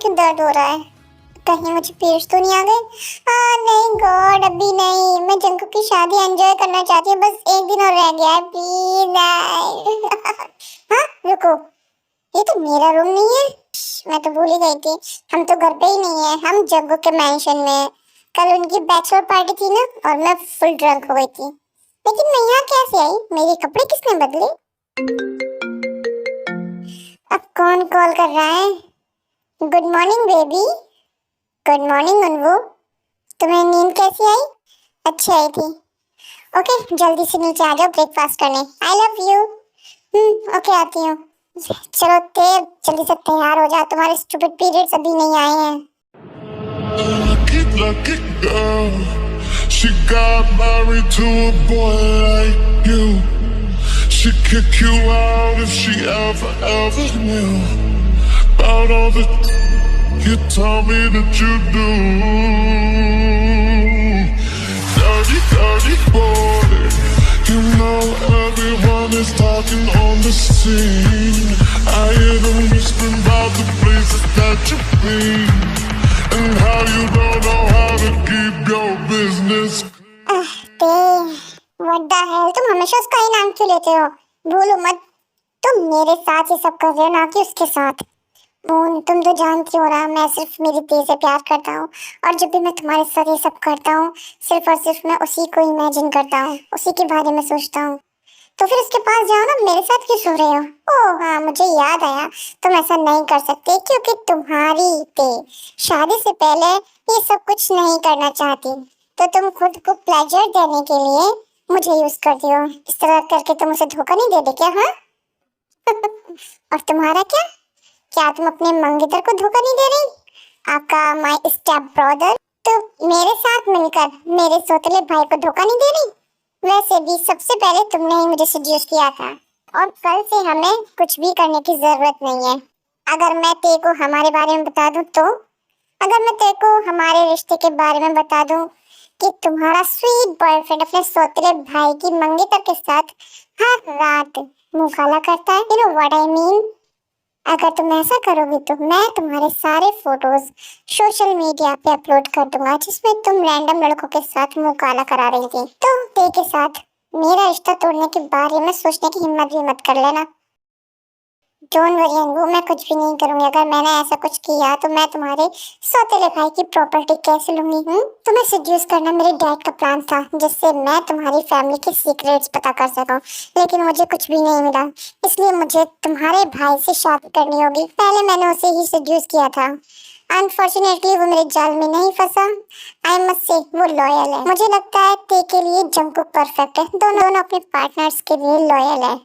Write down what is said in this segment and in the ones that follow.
क्यों दर्द हो रहा है? कहीं मुझे पीरियड्स तो नहीं आ गए? नहीं गॉड, अभी नहीं। मैं जंकू की शादी एंजॉय करना चाहती हूँ, बस एक दिन और रह गया है, प्लीज। हाँ रुको, ये तो मेरा रूम नहीं है। मैं तो भूल ही गई थी, हम तो घर पे ही नहीं है, हम जग्गू के मैंशन में हैं। कल उनकी बैचलर पार्टी थी ना, और मैं फुल ड्रंक हो गई थी। लेकिन मैं यहाँ कैसे आई? मेरे कपड़े किसने बदले? अब कौन कॉल कर रहा है? Good morning baby. Good morning अनवो। तुम्हें नींद कैसी आई? अच्छी आई थी। ओके, जल्दी से नीचे आ जाओ ब्रेकफास्ट करने। आई लव यू। ओके, आती हूँ। चलो तेज, जल्दी से तैयार हो जा, तुम्हारे स्टूपिड पीरियड्स अभी नहीं आए हैं। Lucky girl, she got married to a boy like you. She'd kick you out if she ever knew about all the you told me that you do. Dirty, dirty boy, you know everyone is talking on the scene. I hear them whispering about the places that you've been and how you don't know how to keep your business. What the hell, तुम हमेशा उसका ही नाम क्यों लेते हो? भूलो मत, तुम मेरे साथ ही सब कर रहे हो, ना कि उसके साथ। मून, तुम तो जानती हो ना, मैं सिर्फ मेरी दी से प्यार करता हूँ, और जब भी मैं तुम्हारे साथ ये सब करता हूँ, सिर्फ और सिर्फ मैं उसी को इमेजिन करता हूँ, उसी के बारे में सोचता हूँ। तो फिर उसके पास जाओ ना, मेरे साथ क्यों सो रहे हो? ओह हाँ, मुझे याद आया, तुम ऐसा नहीं कर सकते क्योंकि तुम्हारी दी शादी से पहले ये सब कुछ नहीं करना चाहती, तो तुम खुद को प्लेजर देने के लिए मुझे यूज करती हो। इस तरह करके तुम उसे धोखा नहीं दे दे क्या? हाँ? और तुम्हारा क्या? क्या तुम अपने मंगेतर को धोखा नहीं दे रही? आपका माय स्टेप ब्रदर तो मेरे साथ मिलकर मेरे सौतेले भाई को धोखा नहीं दे रही? वैसे भी सबसे पहले तुमने ही मुझे सजेस्ट किया था, और कल से हमें कुछ भी करने की जरूरत नहीं है। अगर मैं तेरे को हमारे बारे में बता दूं तो, अगर मैं तेरे को हमारे रिश्ते के बारे में बता दूं कि तुम्हारा स्वीट बॉयफ्रेंड अपने सौतेले भाई की मंगेतर के साथ हर रात मुंह काला करता है, you know what I mean. अगर तुम ऐसा करोगी तो मैं तुम्हारे सारे फोटोज सोशल मीडिया पे अपलोड कर दूंगा, जिसमें तुम रैंडम लड़कों के साथ मुंह काला करा रही थी। तो तेरे के साथ मेरा रिश्ता तोड़ने के बारे में सोचने की हिम्मत भी मत कर लेना। डोंट वरी अनबू, मैं कुछ भी नहीं करूंगी। अगर मैंने ऐसा कुछ किया तो मैं तुम्हारे सौतेले भाई की प्रॉपर्टी कैसे लूंगी? तुम्हें सेड्यूस करना मेरे डैड का प्लान था, जिससे मैं तुम्हारी फैमिली के सीक्रेट्स पता कर सकूं, लेकिन मुझे कुछ भी नहीं मिला, इसलिए मुझे तुम्हारे भाई से शादी करनी होगी। पहले मैंने उसे ही सेड्यूस किया था, अनफॉर्चुनेटली वो मेरे जाल में नहीं फंसा। आई मस्ट से वो लॉयल है। मुझे लगता है ते के लिए जंकुक परफेक्ट है, दोनों अपने पार्टनर्स के लिए लॉयल है,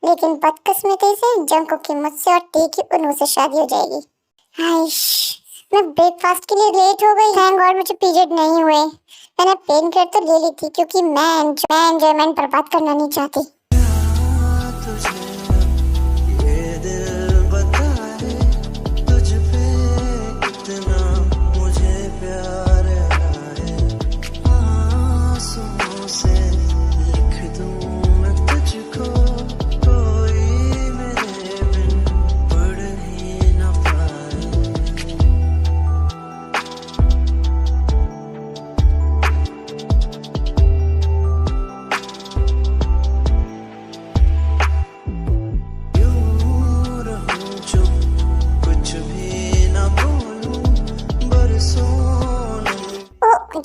लेकिन बदकिस्मती से जंकुक की मुझसे और टे की उन्हों से शादी हो जाएगी। हाइश, मैं ब्रेकफास्ट के लिए लेट हो गई। थैंक गॉड मुझे पीरियड नहीं हुए। मैंने पेन किलर तो ले ली थी क्योंकि मैं एंजॉयमेंट बर्बाद करना नहीं चाहती।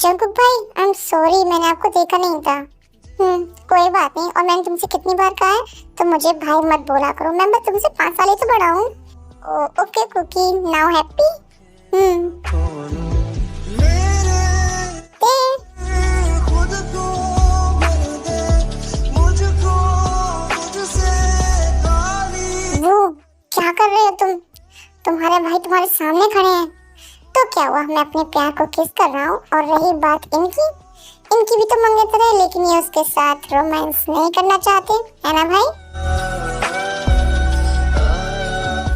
जंकुक भाई, आई एम सॉरी, मैंने आपको देखा नहीं था। कोई बात नहीं, और मैंने तुमसे कितनी बार कहा है तो मुझे भाई मत बोला करो। मैं बस तुमसे 5 साल ही तो बड़ा हूँ। Okay cookie, now happy? वो क्या कर रहे हो तुम? तुम्हारे भाई तुम्हारे सामने खड़े हैं। तो क्या हुआ, मैं अपने प्यार को किस कर रहा हूँ। और रही बात इनकी भी तो मंगेतर है, लेकिन ये उसके साथ रोमांस नहीं करना चाहते, है ना भाई?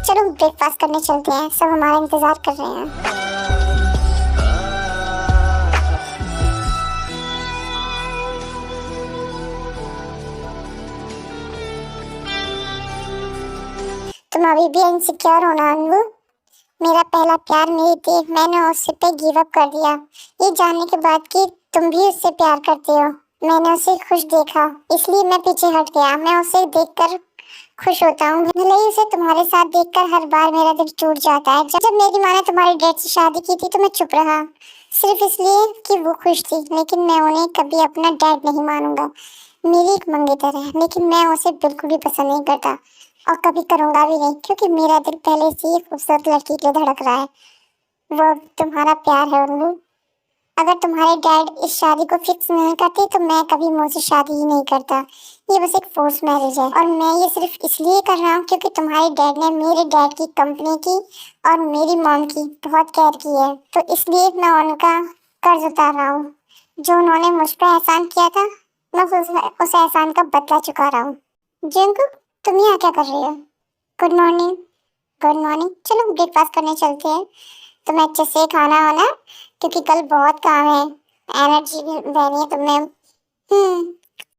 चलो ब्रेकफास्ट करने चलते हैं, सब हमारा इंतजार कर रहे हैं। तुम अभी भी इनसिक्योर हो ना अनबू? मेरा पहला प्यार मेरी थी, मैंने उससे पे गिव अप कर दिया ये जानने के बाद कि तुम भी उससे प्यार करते हो। मैंने उसे खुश देखा इसलिए मैं पीछे हट गया। मैं उसे देखकर खुश होता हूँ, भले ही उसे तुम्हारे साथ देखकर हर बार मेरा दिल टूट जाता है। जब मेरी माँ ने तुम्हारे डैड से शादी की थी तो मैं चुप रहा, सिर्फ इसलिए कि वो खुश थी, लेकिन मैं उन्हें कभी अपना डैड नहीं मानूंगा। मेरी एक मंगेतर है, लेकिन मैं उसे बिल्कुल भी पसंद नहीं करता और कभी करूंगा भी नहीं, क्योंकि मेरा दिल पहले से ही खूबसूरत लड़की के लिए धड़क रहा है। वो तुम्हारा प्यार है उल्लू। अगर तुम्हारे डैड इस शादी को फिक्स नहीं करते तो मैं कभी मुझसे शादी ही नहीं करता। ये बस एक फोर्स मैरिज है और मैं ये सिर्फ इसलिए कर रहा हूँ क्योंकि तुम्हारे डैड ने मेरे डैड की कंपनी की और मेरी मॉम की बहुत केयर की है, तो इसलिए मैं उनका कर्ज उतार रहा हूँ। जो उन्होंने मुझ पर एहसान किया था मैं उस एहसान का बदला चुका रहा हूँ। जंकुक, तुम यहाँ क्या कर रही हो? Good morning. Good morning. चलो ब्रेकफास्ट करने चलते हैं। तुम्हें अच्छे से खाना होना क्योंकि कल बहुत काम है, एनर्जी भी रहनी है तुम्हें।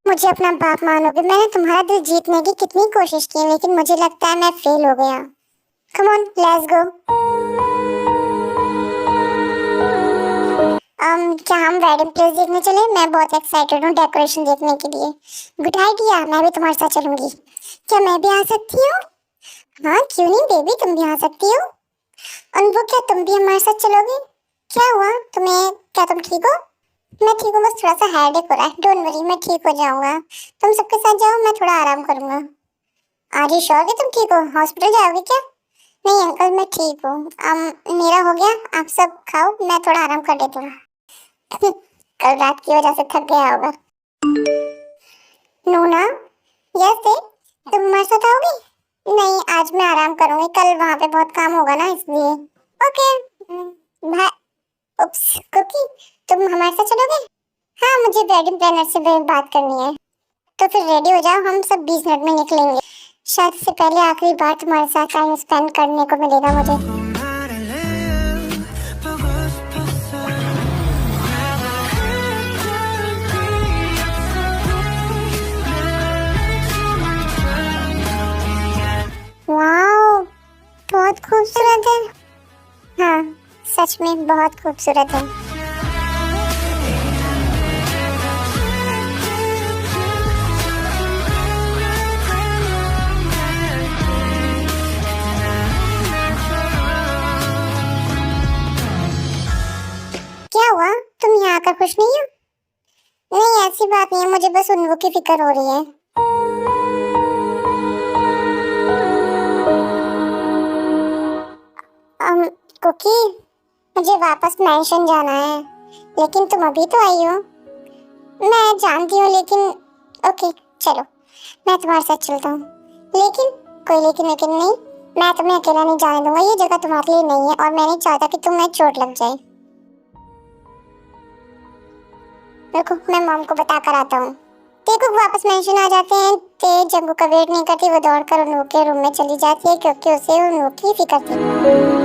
मुझे अपना बाप मानोगे? मैंने तुम्हारा दिल जीतने की कितनी कोशिश की लेकिन मुझे लगता है मैं फेल हो गया। Come on, let's go. क्या हम वेडिंग प्लेस देखने चले? मैं बहुत एक्साइटेड हूँ डेकोरेशन देखने के लिए। गुड आइडिया, मैं भी तुम्हारे साथ चलूंगी। क्या मैं भी आ सकती हूँ? हाँ क्यों नहीं बेबी, तुम भी आ सकती हो। अनुभव, क्या तुम भी हमारे साथ चलोगे? क्या हुआ तुम्हें? क्या तुम ठीक हो? मैं ठीक हूँ, बस थोड़ा सा हेडेक हो रहा है। डोंट वरी, मैं ठीक हो जाऊंगा। तुम सबके साथ जाओ, मैं थोड़ा आराम करूंगा। आर यू श्योर कि तुम ठीक हो? हॉस्पिटल जाओगे क्या? नहीं अंकल, मैं ठीक हूँ। मेरा हो गया, आप सब खाओ, मैं थोड़ा आराम कर लेता हूँ। कल रात की वजह से थक गया होगा। नोना, यस दे, तुम हमारे साथ आओगी? नहीं, आज मैं आराम करूंगी, कल वहाँ पे बहुत काम होगा ना इसलिए। ओके भाई। उप्स, कुकी, तुम हमारे साथ चलोगे? हाँ, मुझे वेडिंग प्लानर से भी बात करनी है। तो फिर रेडी हो जाओ, हम सब 20 मिनट में निकलेंगे। शायद से पहले आखिरी बार तुम्हारे साथ टाइम स्पेंड करने को मिलेगा मुझे। वाओ, बहुत खूबसूरत है। हाँ, सच में बहुत खूबसूरत है। क्या हुआ, तुम यहाँ आकर खुश नहीं हो? नहीं ऐसी बात नहीं है, मुझे बस उन्वो की फिक्र हो रही है। कुकी, मुझे वापस मैंशन जाना है, लेकिन तुम अभी तो आई हो। मैं जानती हूँ लेकिन ओके चलो, मैं तुम्हारे साथ चलता हूँ। लेकिन कोई लेकिन लेकिन नहीं, मैं तुम्हें अकेला नहीं जाने दूंगा। ये जगह तुम्हारे लिए नहीं है और मैं नहीं चाहता कि तुम्हें चोट लग जाए। रुको, मैं मॉम को बता कर आता हूँ। देखो वापस मेंशन आ जाते हैं। तेज जंगू का वेट नहीं करती, वो दौड़कर उन के रूम में चली जाती है क्योंकि उसे उन की फिक्र थी।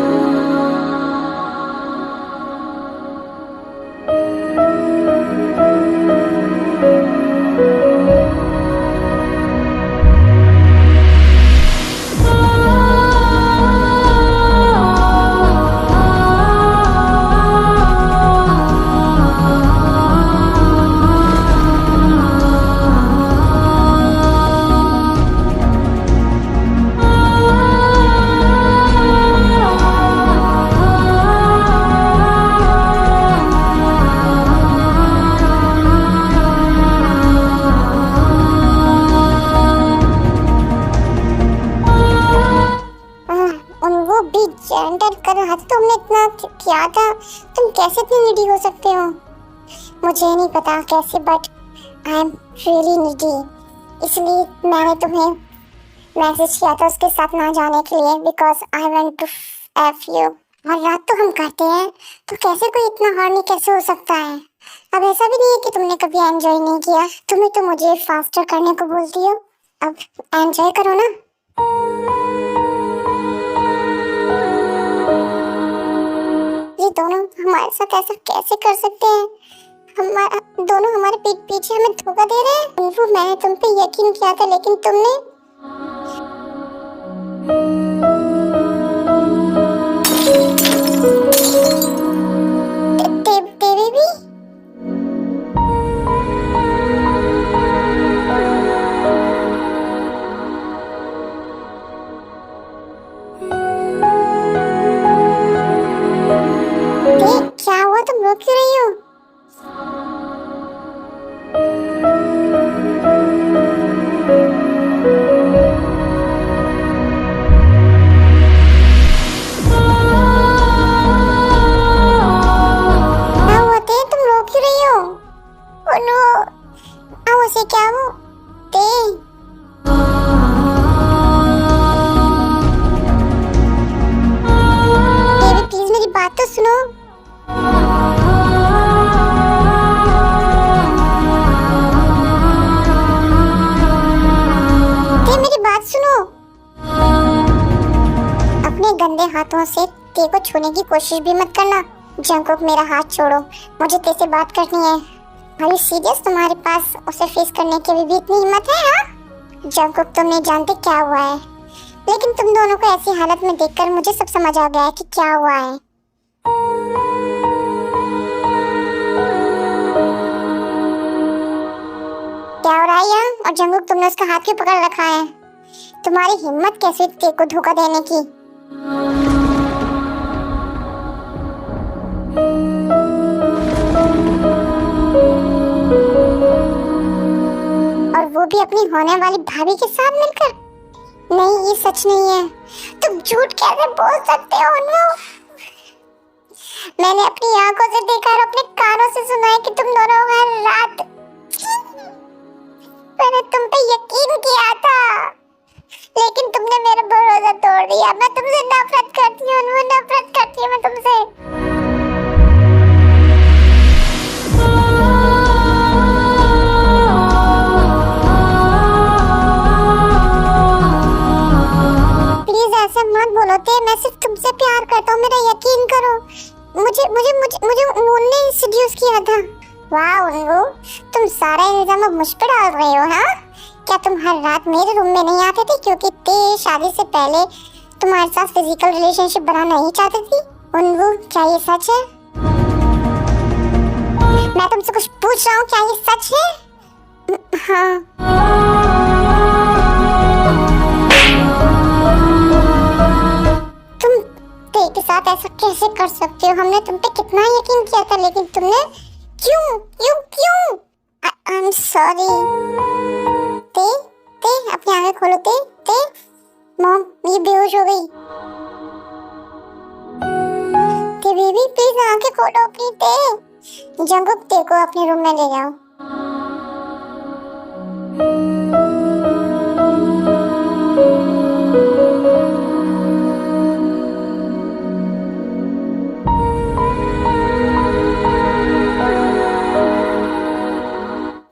जेंटल कर रहा था, तुमने इतना किया था, तुम कैसे इतने नीडी हो सकते हो? मुझे नहीं पता कैसे, but I am really needy. इसलिए मैंने तुम्हें मैसेज किया था उसके साथ ना जाने के लिए, because I want to F you. और रात तो हम करते हैं, तो कैसे कोई इतना हॉर्नी कैसे हो सकता है? अब ऐसा भी नहीं है कि तुमने कभी एंजॉय नहीं किया, तुम्हें तो मुझे फास्टर करने को बोलती हो। अब एंजॉय करो ना। ये दोनों हमारे साथ ऐसा कैसे कर सकते हैं? हमारा दोनों हमारे पीठ पीछे हमें धोखा दे रहे हैं। उन्फू, मैंने तुम पे यकीन किया था लेकिन तुमने उसे क्या हो ते बेबी प्लीज मेरी बात तो सुनो। ते मेरी बात सुनो। अपने गंदे हाथों से ते को छूने की कोशिश भी मत करना। जंगकुक मेरा हाथ छोड़ो, मुझे ते से बात करनी है। Are you serious? तुम्हारे पास उसे फेस करने की भी इतनी हिम्मत है? हाँ जंगकुक, तुम नहीं जानते क्या हुआ है, लेकिन तुम दोनों को ऐसी हालत में देखकर मुझे सब समझ आ गया है कि क्या हुआ है। क्या हो रहा है यहाँ? और जंगकुक, तुमने उसका हाथ क्यों पकड़ रखा है? तुम्हारी हिम्मत कैसे ते को धोखा देने की? और वो भी अपनी होने वाली भाभी के साथ मिलकर? नहीं, ये सच नहीं है। तुम झूठ कैसे बोल सकते हो अनु? मैंने अपनी आंखों से देखा और अपने कानों से सुना है कि तुम दोनों हर रात। मैंने तुम पे यकीन किया था, लेकिन तुमने मेरा भरोसा तोड़ दिया। मैं तुमसे नफरत करती हूँ अनु, नफरत करती हूँ मैं तुमसे। ऐसा मत बोलो ते, मैं सिर्फ तुमसे प्यार करता हूँ, मेरा यकीन करो। मुझे मुझे मुझे मुझे उन्होंने सेड्यूस किया था। वाह उन्गू, तुम सारा इल्जाम अब मुझ पे डाल रहे हो? हाँ, क्या तुम हर रात मेरे रूम में नहीं आते थे क्योंकि ते शादी से पहले तुम्हारे साथ फिजिकल रिलेशनशिप बनाना नहीं चाहती थी? उन्गू, क्या ये सच है? मैं तुमसे कुछ पूछ रहा हूँ, क्या ये सच है? हाँ। के साथ ऐसा कैसे कर सकते हो? हमने तुम पे कितना यकीन किया था, लेकिन तुमने क्यों क्यों क्यों? आई एम सॉरी। ते ते अपनी आंखें खोलो। ते ते मॉम, ये बेहोश हो गई। ते बेबी प्लीज आंखें खोलो अपनी। ते जंगकुक, ते को अपने रूम में ले जाओ।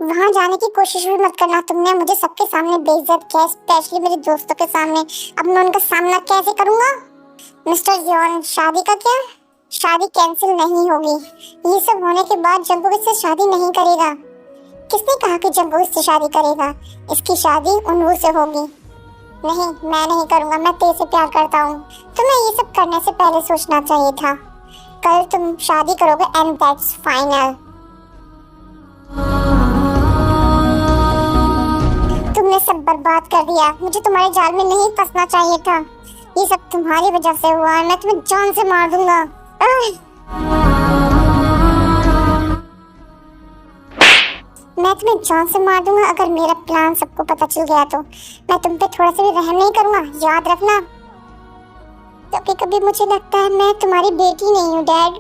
वहाँ जाने की कोशिश भी मत करना। तुमने मुझे सबके सामने बेइज्जत किया, स्पेशली मेरे दोस्तों के सामने। अब मैं उनका सामना कैसे करूँगा? मिस्टर जियोन, शादी का क्या? शादी कैंसिल नहीं होगी। ये सब होने के बाद जंगकुक इससे शादी नहीं करेगा। किसने कहा कि जंगकुक इससे शादी करेगा? इसकी शादी उन्वू से होगी। नहीं, मैं नहीं करूँगा। मैं ते से प्यार करता हूँ। तुम्हें ये सब करने से पहले सोचना चाहिए था। कल तुम शादी करोगे एंड दैट्स फाइनल। तुमने सब बर्बाद कर दिया। मुझे तुम्हारे जाल में नहीं फंसना चाहिए था। ये सब तुम्हारी वजह से हुआ है। मैं तुम्हें जान से मार दूंगा। मैं तुम्हें जान से मार दूंगा अगर मेरा प्लान सबको पता चल गया तो। मैं तुम पे थोड़ा सा भी रहम नहीं करूंगा, याद रखना। कभी कभी मुझे लगता है मैं तुम्हारी बेटी नहीं हूँ डैड।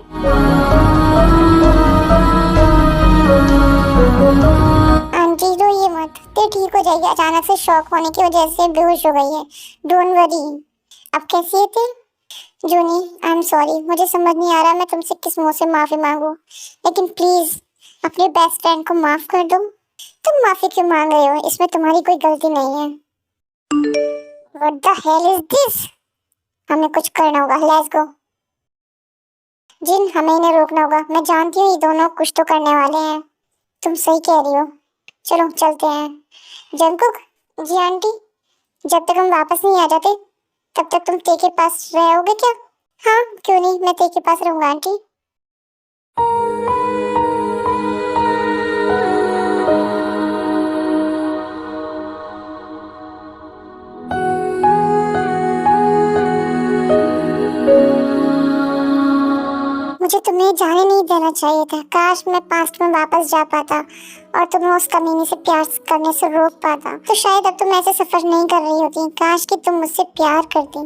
आंटी रोइए मत, ते ठीक हो जाएगी। अचानक से शॉक होने की वजह से बेहोश हो गई है। Don't worry. अब कैसी है ते? जूनी, आई एम सॉरी। मुझे समझ नहीं आ रहा मैं तुमसे किस मुंह से माफी मांगू, लेकिन प्लीज अपने बेस्ट फ्रेंड को माफ कर दो। तुम माफी क्यों मांग रहे हो? इसमें तुम्हारी कोई गलती नहीं है। What the hell is this? हमें कुछ करना होगा। Let's go. जिन, हमें इन्हें रोकना होगा। मैं जानती हूँ ये दोनों कुछ तो करने वाले हैं। तुम सही कह रही हो। चलो चलते हैं। जंगकुक, जी आंटी। जब तक हम वापस नहीं आ जाते तब तक तुम ते के पास रहोगे क्या? हाँ, क्यों नहीं, मैं ते के पास रहूंगा आंटी। मुझे तुम्हें जाने नहीं देना चाहिए था। काश मैं पास्ट में वापस जा पाता और तुम्हें उस कमीने से प्यार करने से रोक पाता, तो शायद अब तुम ऐसे सफर नहीं कर रही होती। काश कि तुम मुझसे प्यार करती,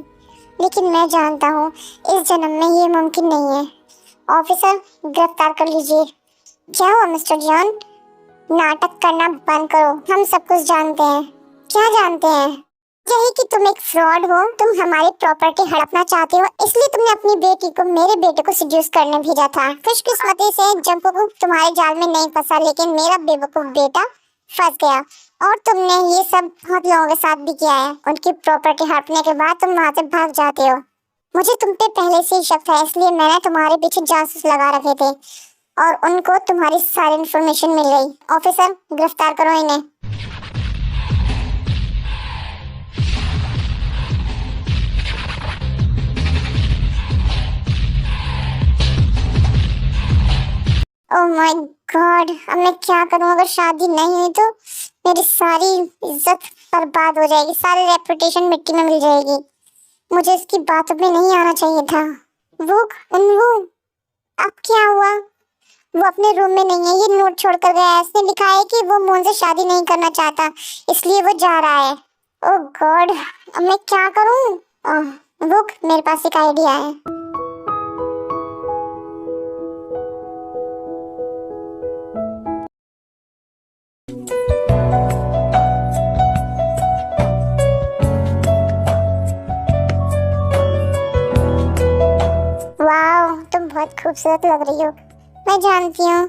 लेकिन मैं जानता हूँ इस जन्म में ये मुमकिन नहीं है। ऑफिसर, गिरफ्तार कर लीजिए। क्या हुआ मिस्टर जॉन? नाटक करना बंद करो, हम सब कुछ जानते हैं। क्या जानते हैं? यही कि तुम एक फ्रॉड हो, तुम हमारी प्रॉपर्टी हड़पना चाहते हो, इसलिए तुमने अपनी बेटी को मेरे बेटे को सेड्यूस करने भेजा था। खुशकिस्मती से जंगकुक तुम्हारे जाल में नहीं फंसा, लेकिन मेरा बेवकूफ बेटा फंस गया। और तुमने ये सब बहुत लोगों के साथ भी किया है। उनकी प्रॉपर्टी हड़पने के बाद तुम वहां से भाग जाते हो। मुझे तुम पे पहले से ही शक था, इसलिए मैंने तुम्हारे पीछे जासूस लगा रखे थे और उनको तुम्हारी सारी इन्फॉर्मेशन मिल गई। ऑफिसर, गिरफ्तार करो इन्हें। ओह माय गॉड, अब मैं क्या करूं? अगर शादी नहीं हुई तो मेरी सारी इज्जत बर्बाद हो जाएगी, सारी रेपुटेशन मिट्टी में मिल जाएगी। मुझे इसकी बातों में नहीं आना चाहिए था। वो अब क्या हुआ? वो अपने रूम में नहीं है, ये नोट छोड़कर गया है। इसने लिखा है कि वो मुझसे शादी नहीं करना चाहता, इसलिए वो जा रहा है। ओह गॉड, अब मैं क्या करूं? रुक, मेरे पास एक आइडिया है। वाह, तुम बहुत खूबसूरत लग रही हो। मैं जानती हूँ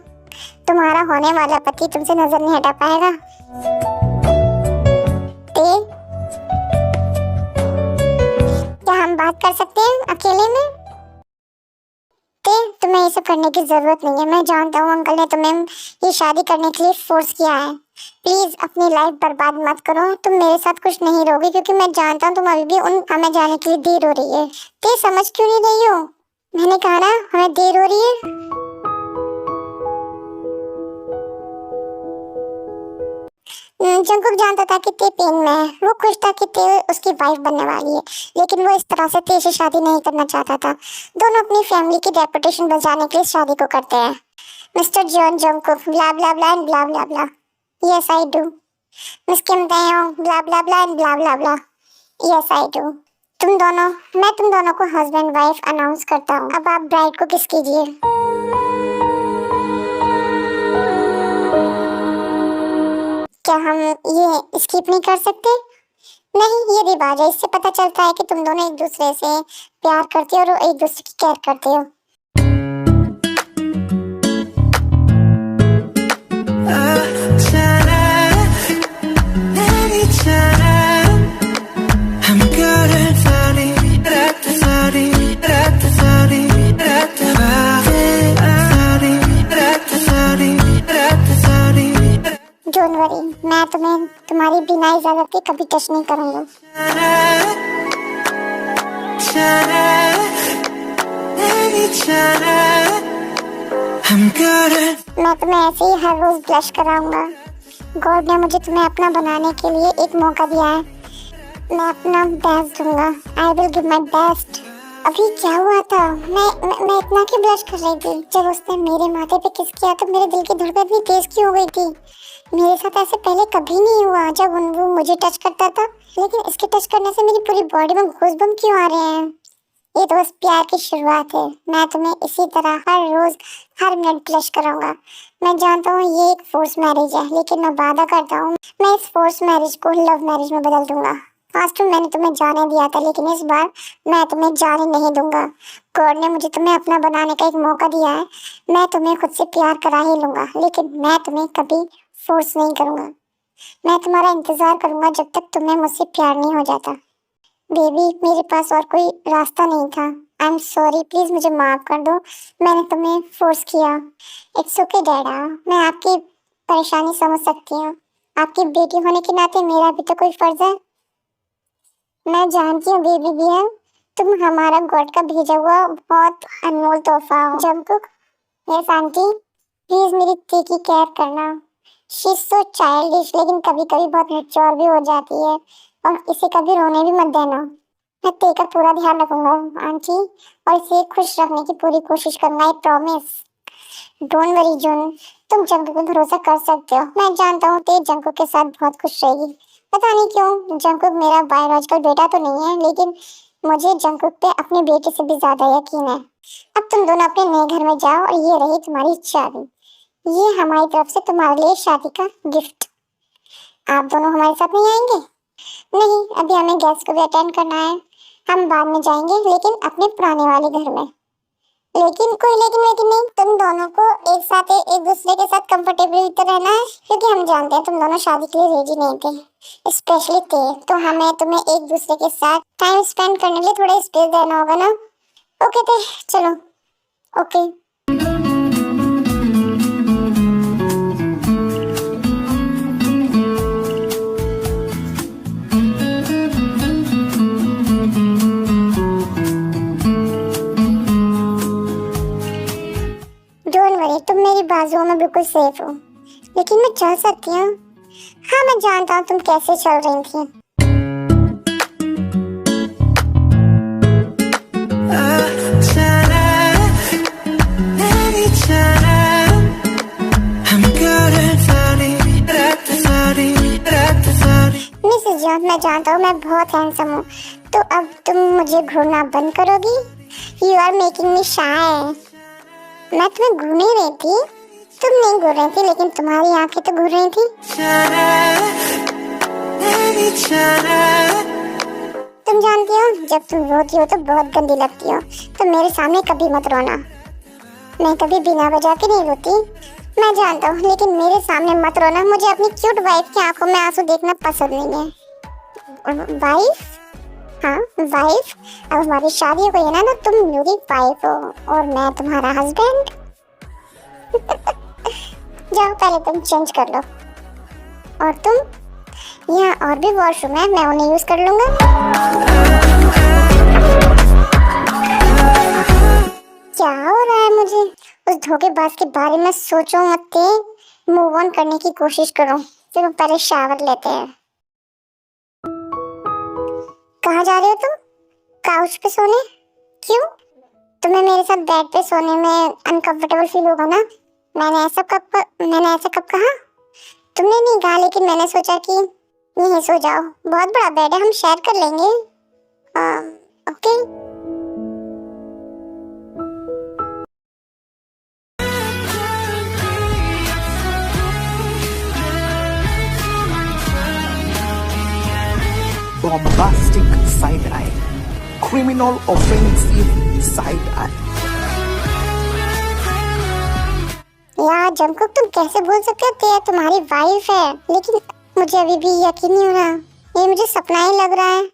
तुम्हारा होने वाला पति तुमसे नजर नहीं हटा पाएगा। ते, क्या हम बात कर सकते हैं अकेले में? ते, तुम्हें ये सब करने की जरूरत नहीं है। मैं जानता हूँ अंकल ने तुम्हें ये शादी करने के लिए फोर्स किया है। प्लीज अपनी लाइफ बर्बाद मत करो। तुम मेरे साथ कुछ नहीं रहोगी, क्योंकि मैं जानता हूँ तुम अभी भी उन हमें जाने के लिए देर हो रही है। ते, समझ क्यों नहीं रही हो? मैंने कहा ना, हमें देर हो रही है। जंगकुक जानता था कि ते पेन में है। वो खुश था कि ते उसकी वाइफ बनने वाली है, लेकिन वो इस तरह से ते से शादी नहीं करना चाहता था। दोनों अपनी फैमिली की रेपुटेशन बचाने के लिए शादी को करते हैं। Mr Jeon Jungkook, blah blah blah and blah blah blah. Yes I do. Miss Kim Taeyong, blah blah blah and blah blah blah. Yes I do. मैं तुम दोनों को हस्बैंड वाइफ अनाउंस करता हूँ। अब आप ब्राइड को किस कीजिए। क्या हम ये स्किप नहीं कर सकते? नहीं, ये रिवाज है। इससे पता चलता है कि तुम दोनों एक दूसरे से प्यार करते हो और एक दूसरे की केयर करते हो। डोंट वरी, मैं तुम्हें तुम्हारी बिना इजाजत के कभी टच नहीं करूंगा। मैं तुम्हें ऐसे ही हर रोज ब्लश कराऊंगा। गॉड ने मुझे तुम्हें अपना बनाने के लिए एक मौका दिया है। मैं अपना बेस्ट दूंगा। I will give my best. अभी क्या हुआ था? मैं इतना क्यों ब्लश कर रही थी? जब उसने मेरे माथे पे किस किया तो मेरे दिल की धड़कन इतनी तेज क्यों हो गई थी? मेरे साथ ऐसे पहले कभी नहीं हुआ जब वो मुझे टच करता था, लेकिन इसके टच करने से मेरी पूरी बॉडी में गूज़बम्प क्यों आ रहे हैं? ये तो बस प्यार की शुरुआत है। मैं तुम्हें इसी तरह हर रोज हर मिनट ब्लश कराऊंगा। मैं जानता हूँ ये एक फोर्स मैरिज है, लेकिन मैं वादा करता हूँ मैं इस फोर्स मैरिज को लव मैरिज में बदल दूंगा। आज तो मैंने तुम्हें जाने दिया था, लेकिन इस बार मैं तुम्हें जाने नहीं दूंगा। गॉड ने मुझे तुम्हें अपना बनाने का एक मौका दिया है। मैं तुम्हें खुद से प्यार करा ही लूंगा, लेकिन मैं तुम्हें कभी फोर्स नहीं करूंगा। मैं तुम्हारा इंतजार करूंगा जब तक तुम्हें मुझसे प्यार नहीं हो जाता। बेबी, मेरे पास और कोई रास्ता नहीं था। आई एम सॉरी, प्लीज मुझे माफ कर दो। मैंने तुम्हें फोर्स किया। इट्स ओके डैडा, मैं आपकी परेशानी समझ सकती हूँ। आपकी बेटी होने के नाते मेरा भी तो कोई फर्ज है। मैं जानती हूँ बेबी बिया, तुम हमारा गॉड का भेजा हुआ बहुत अनमोल तोहफा हो। जंगकुक, यस आंटी, प्लीज मेरी ती की केयर करना। शी इज सो चाइल्डिश, लेकिन कभी कभी बहुत मैच्योर भी हो जाती है, और इसे कभी रोने भी मत देना। मैं ते का पूरा ध्यान रखूंगा आंटी, और इसे खुश रखने की पूरी कोशिश करूंगा। I promise. डोंट वरी जून, तुम जंगकुक पे भरोसा कर सकते हो। मैं जानता हूँ ते जंगकुक के साथ बहुत खुश रहेगी। पता नहीं क्यों, जंगकुक मेरा बायोलॉजिकल बेटा तो नहीं है, लेकिन मुझे जंगकुक पे अपनी बेटी से भी ज्यादा यकीन है। अब तुम दोनों अपने नए घर में जाओ, और ये रही तुम्हारी चाबी। ये हमारी तरफ से तुम्हारे लिए शादी का गिफ्ट। आप दोनों हमारे साथ नहीं आएंगे? नहीं, अभी हमें गेस्ट को भी अटेंड करना है। हम बाद में जाएंगे, लेकिन अपने पुराने वाले घर में। लेकिन कोई लेकिन नहीं, तुम दोनों को एक साथ एक दूसरे के साथ कंफर्टेबल तो रहना है, क्योंकि हम जानते हैं तुम दोनों शादी के लिए रेडी नहीं थे, स्पेशली थे। तो हमें तुम्हें एक दूसरे के साथ टाइम स्पेंड करने के लिए थोड़ा स्पेस देना होगा ना। ओके थे, चलो। ओके। डोंट वरी, तुम मेरी बाजुओं में बिल्कुल सेफ हो। लेकिन मैं चल सकती हूँ। हाँ, मैं जानता हूँ तुम कैसे चल रही थी। मिसेस जॉन, मैं जानता हूँ मैं बहुत हैंडसम हूँ, तो अब तुम मुझे घूरना बंद करोगी? यू आर मेकिंग मी शाय। मैं तुम्हें घूर नहीं रही थी, तुम नहीं घूर रही थी, लेकिन तुम्हारी आंखें तो घूर रही थी। तुम जानती हो, जब तुम रोती हो तो बहुत गंदी लगती हो, तो मेरे सामने कभी मत रोना। मैं कभी बिना वजह के नहीं रोती, मैं जानता हूँ, लेकिन मेरे सामने मत रोना। मुझे अपनी क्यूट वाइफ की आंखों में आंसू देखना पसंद नहीं है। वाइफ? हाँ, वाइफ। अब हमारी शादी हो गई है ना, तो तुम मेरी वाइफ हो और मैं तुम्हारा हस्बैंड। जाओ, पहले तुम चेंज कर लो। और तुम, यहाँ और भी वॉशरूम है, मैं उन्हें यूज कर लूंगा। क्या हो रहा है? मुझे उस धोखेबाज के बारे में सोचो मत, मूव ऑन करने की कोशिश करो। चलो पहले शावर लेते हैं। कहाँ जा रहे हो तुम? काउच पे सोने? क्यों? तुम्हें मेरे साथ बेड पे सोने में अनकंफर्टेबल फील होगा ना? मैंने ऐसा कब कहा? तुमने नहीं कहा, लेकिन मैंने सोचा कि यहीं सो जाओ। बहुत बड़ा बेड है, हम शेयर कर लेंगे। Okay. Bombastic side eye, criminal offensive side eye. यार जंकुक, तुम कैसे भूल सकते हो? ये तुम्हारी वाइफ है। लेकिन मुझे अभी भी यकीन नहीं हो रहा, ये मुझे सपना ही लग रहा है।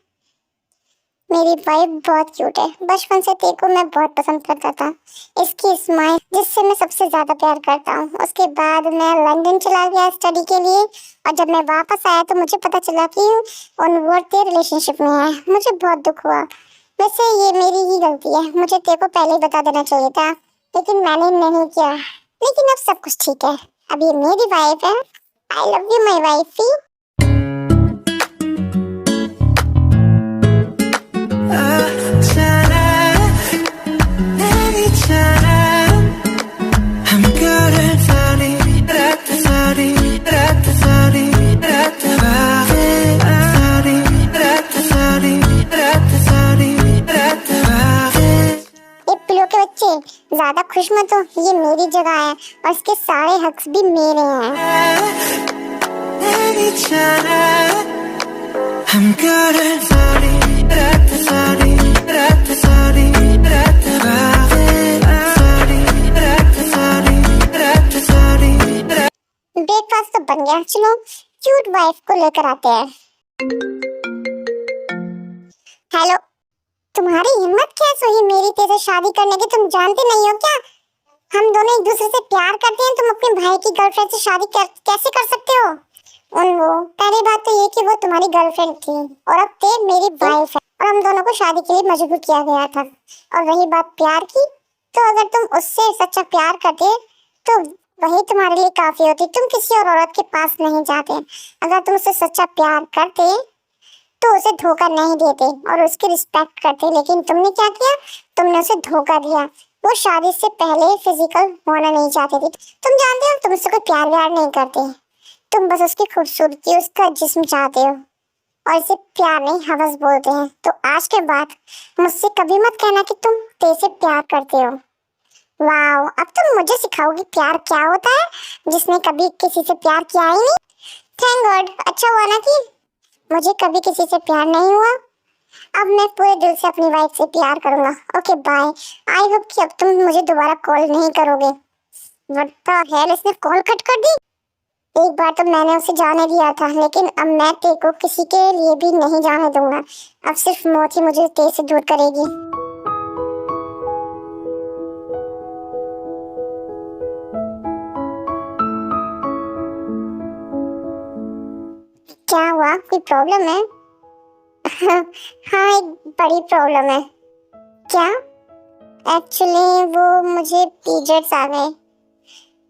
मेरी वाइफ बहुत क्यूट है, बचपन से तेरे को मैं बहुत पसंद करता था। इसकी स्माइल जिससे मैं सबसे ज्यादा प्यार करता हूँ। उसके बाद मैं लंदन चला गया स्टडी के लिए, और जब मैं वापस आया तो मुझे पता चला कि वो तेरे रिलेशनशिप में है। मुझे बहुत दुख हुआ। वैसे ये मेरी ही गलती है, मुझे तेरे को पहले ही बता देना चाहिए था, लेकिन मैंने नहीं किया। लेकिन अब सब कुछ ठीक है, अब ये मेरी वाइफ है। आई लव यू माई वाइफी। ज्यादा खुश मत हो, ये मेरी जगह है और इसके सारे हक्स भी मेरे हैं। ब्रेकफास्ट तो बन गया, चलो क्यूट वाइफ को लेकर आते हैं। हेलो, तुम्हारी हिम्मत कैसे हुई मेरी तेरे शादी करने की? तुम जानते नहीं हो क्या, हम दोनों एक दूसरे से प्यार करते हैं। तुम अपने भाई की गर्लफ्रेंड से शादी कैसे कर सकते हो? पहली बात तो ये कि वो तुम्हारी गर्लफ्रेंड थी और अब ते मेरी वाइफ है, और हम दोनों को शादी के लिए मजबूर किया गया था। और रही बात प्यार की, तो अगर तुम उससे सच्चा प्यार करते तो वही तुम्हारे लिए काफी होती। तुम किसी और औरत के पास नहीं जाते। अगर तुम उससे सच्चा प्यार करते तो उसे धोखा नहीं देते और उसकी रिस्पेक्ट करते। लेकिन तुमने क्या किया? तुमने उसे धोखा दिया। वो शादी से पहले फिजिकल होना नहीं चाहती थी। तुम जानते हो, तुम उससे कोई प्यार व्यार नहीं करते, तुम बस उसकी खूबसूरती, उसका जिस्म चाहते हो, और इसे प्यार नहीं हवस बोलते हैं। तो आज के बाद मुझसे कभी मत कहना कि तुम तेरे से प्यार करते हो। वाओ, अब तुम मुझे सिखाओगी प्यार क्या होता है, जिसने कभी किसी से प्यार किया ही नहीं। थैंक गॉड, अच्छा हुआ ना कि मुझे कभी किसी से प्यार नहीं हुआ। अब मैं पूरे दिल से अपनी वाइफ से प्यार करूंगा। Okay bye. आई होप कि अब तुम मुझे दोबारा कॉल नहीं करोगे। व्हाट द हेल, इसने कॉल कट कर दी। एक बार तो मैंने उसे जाने दिया था, लेकिन अब मैं तेरे को किसी के लिए भी नहीं जाने दूंगा। अब सिर्फ मौत ही मुझे तेरे से दूर करेगी। क्या हुआ, कोई प्रॉब्लम है? हाँ, एक बड़ी प्रॉब्लम है। क्या? एक्चुअली वो मुझे पीरियड्स आ गए।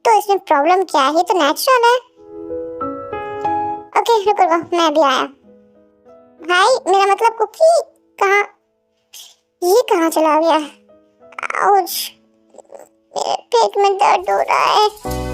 तो इसमें प्रॉब्लम क्या है, ये तो नेचुरल है। ओके रुको रुको, मैं भी आया। हाय, मेरा मतलब कुकी कहाँ, ये कहाँ चला गया? आउच, मेरे पेट में दर्द हो रहा है।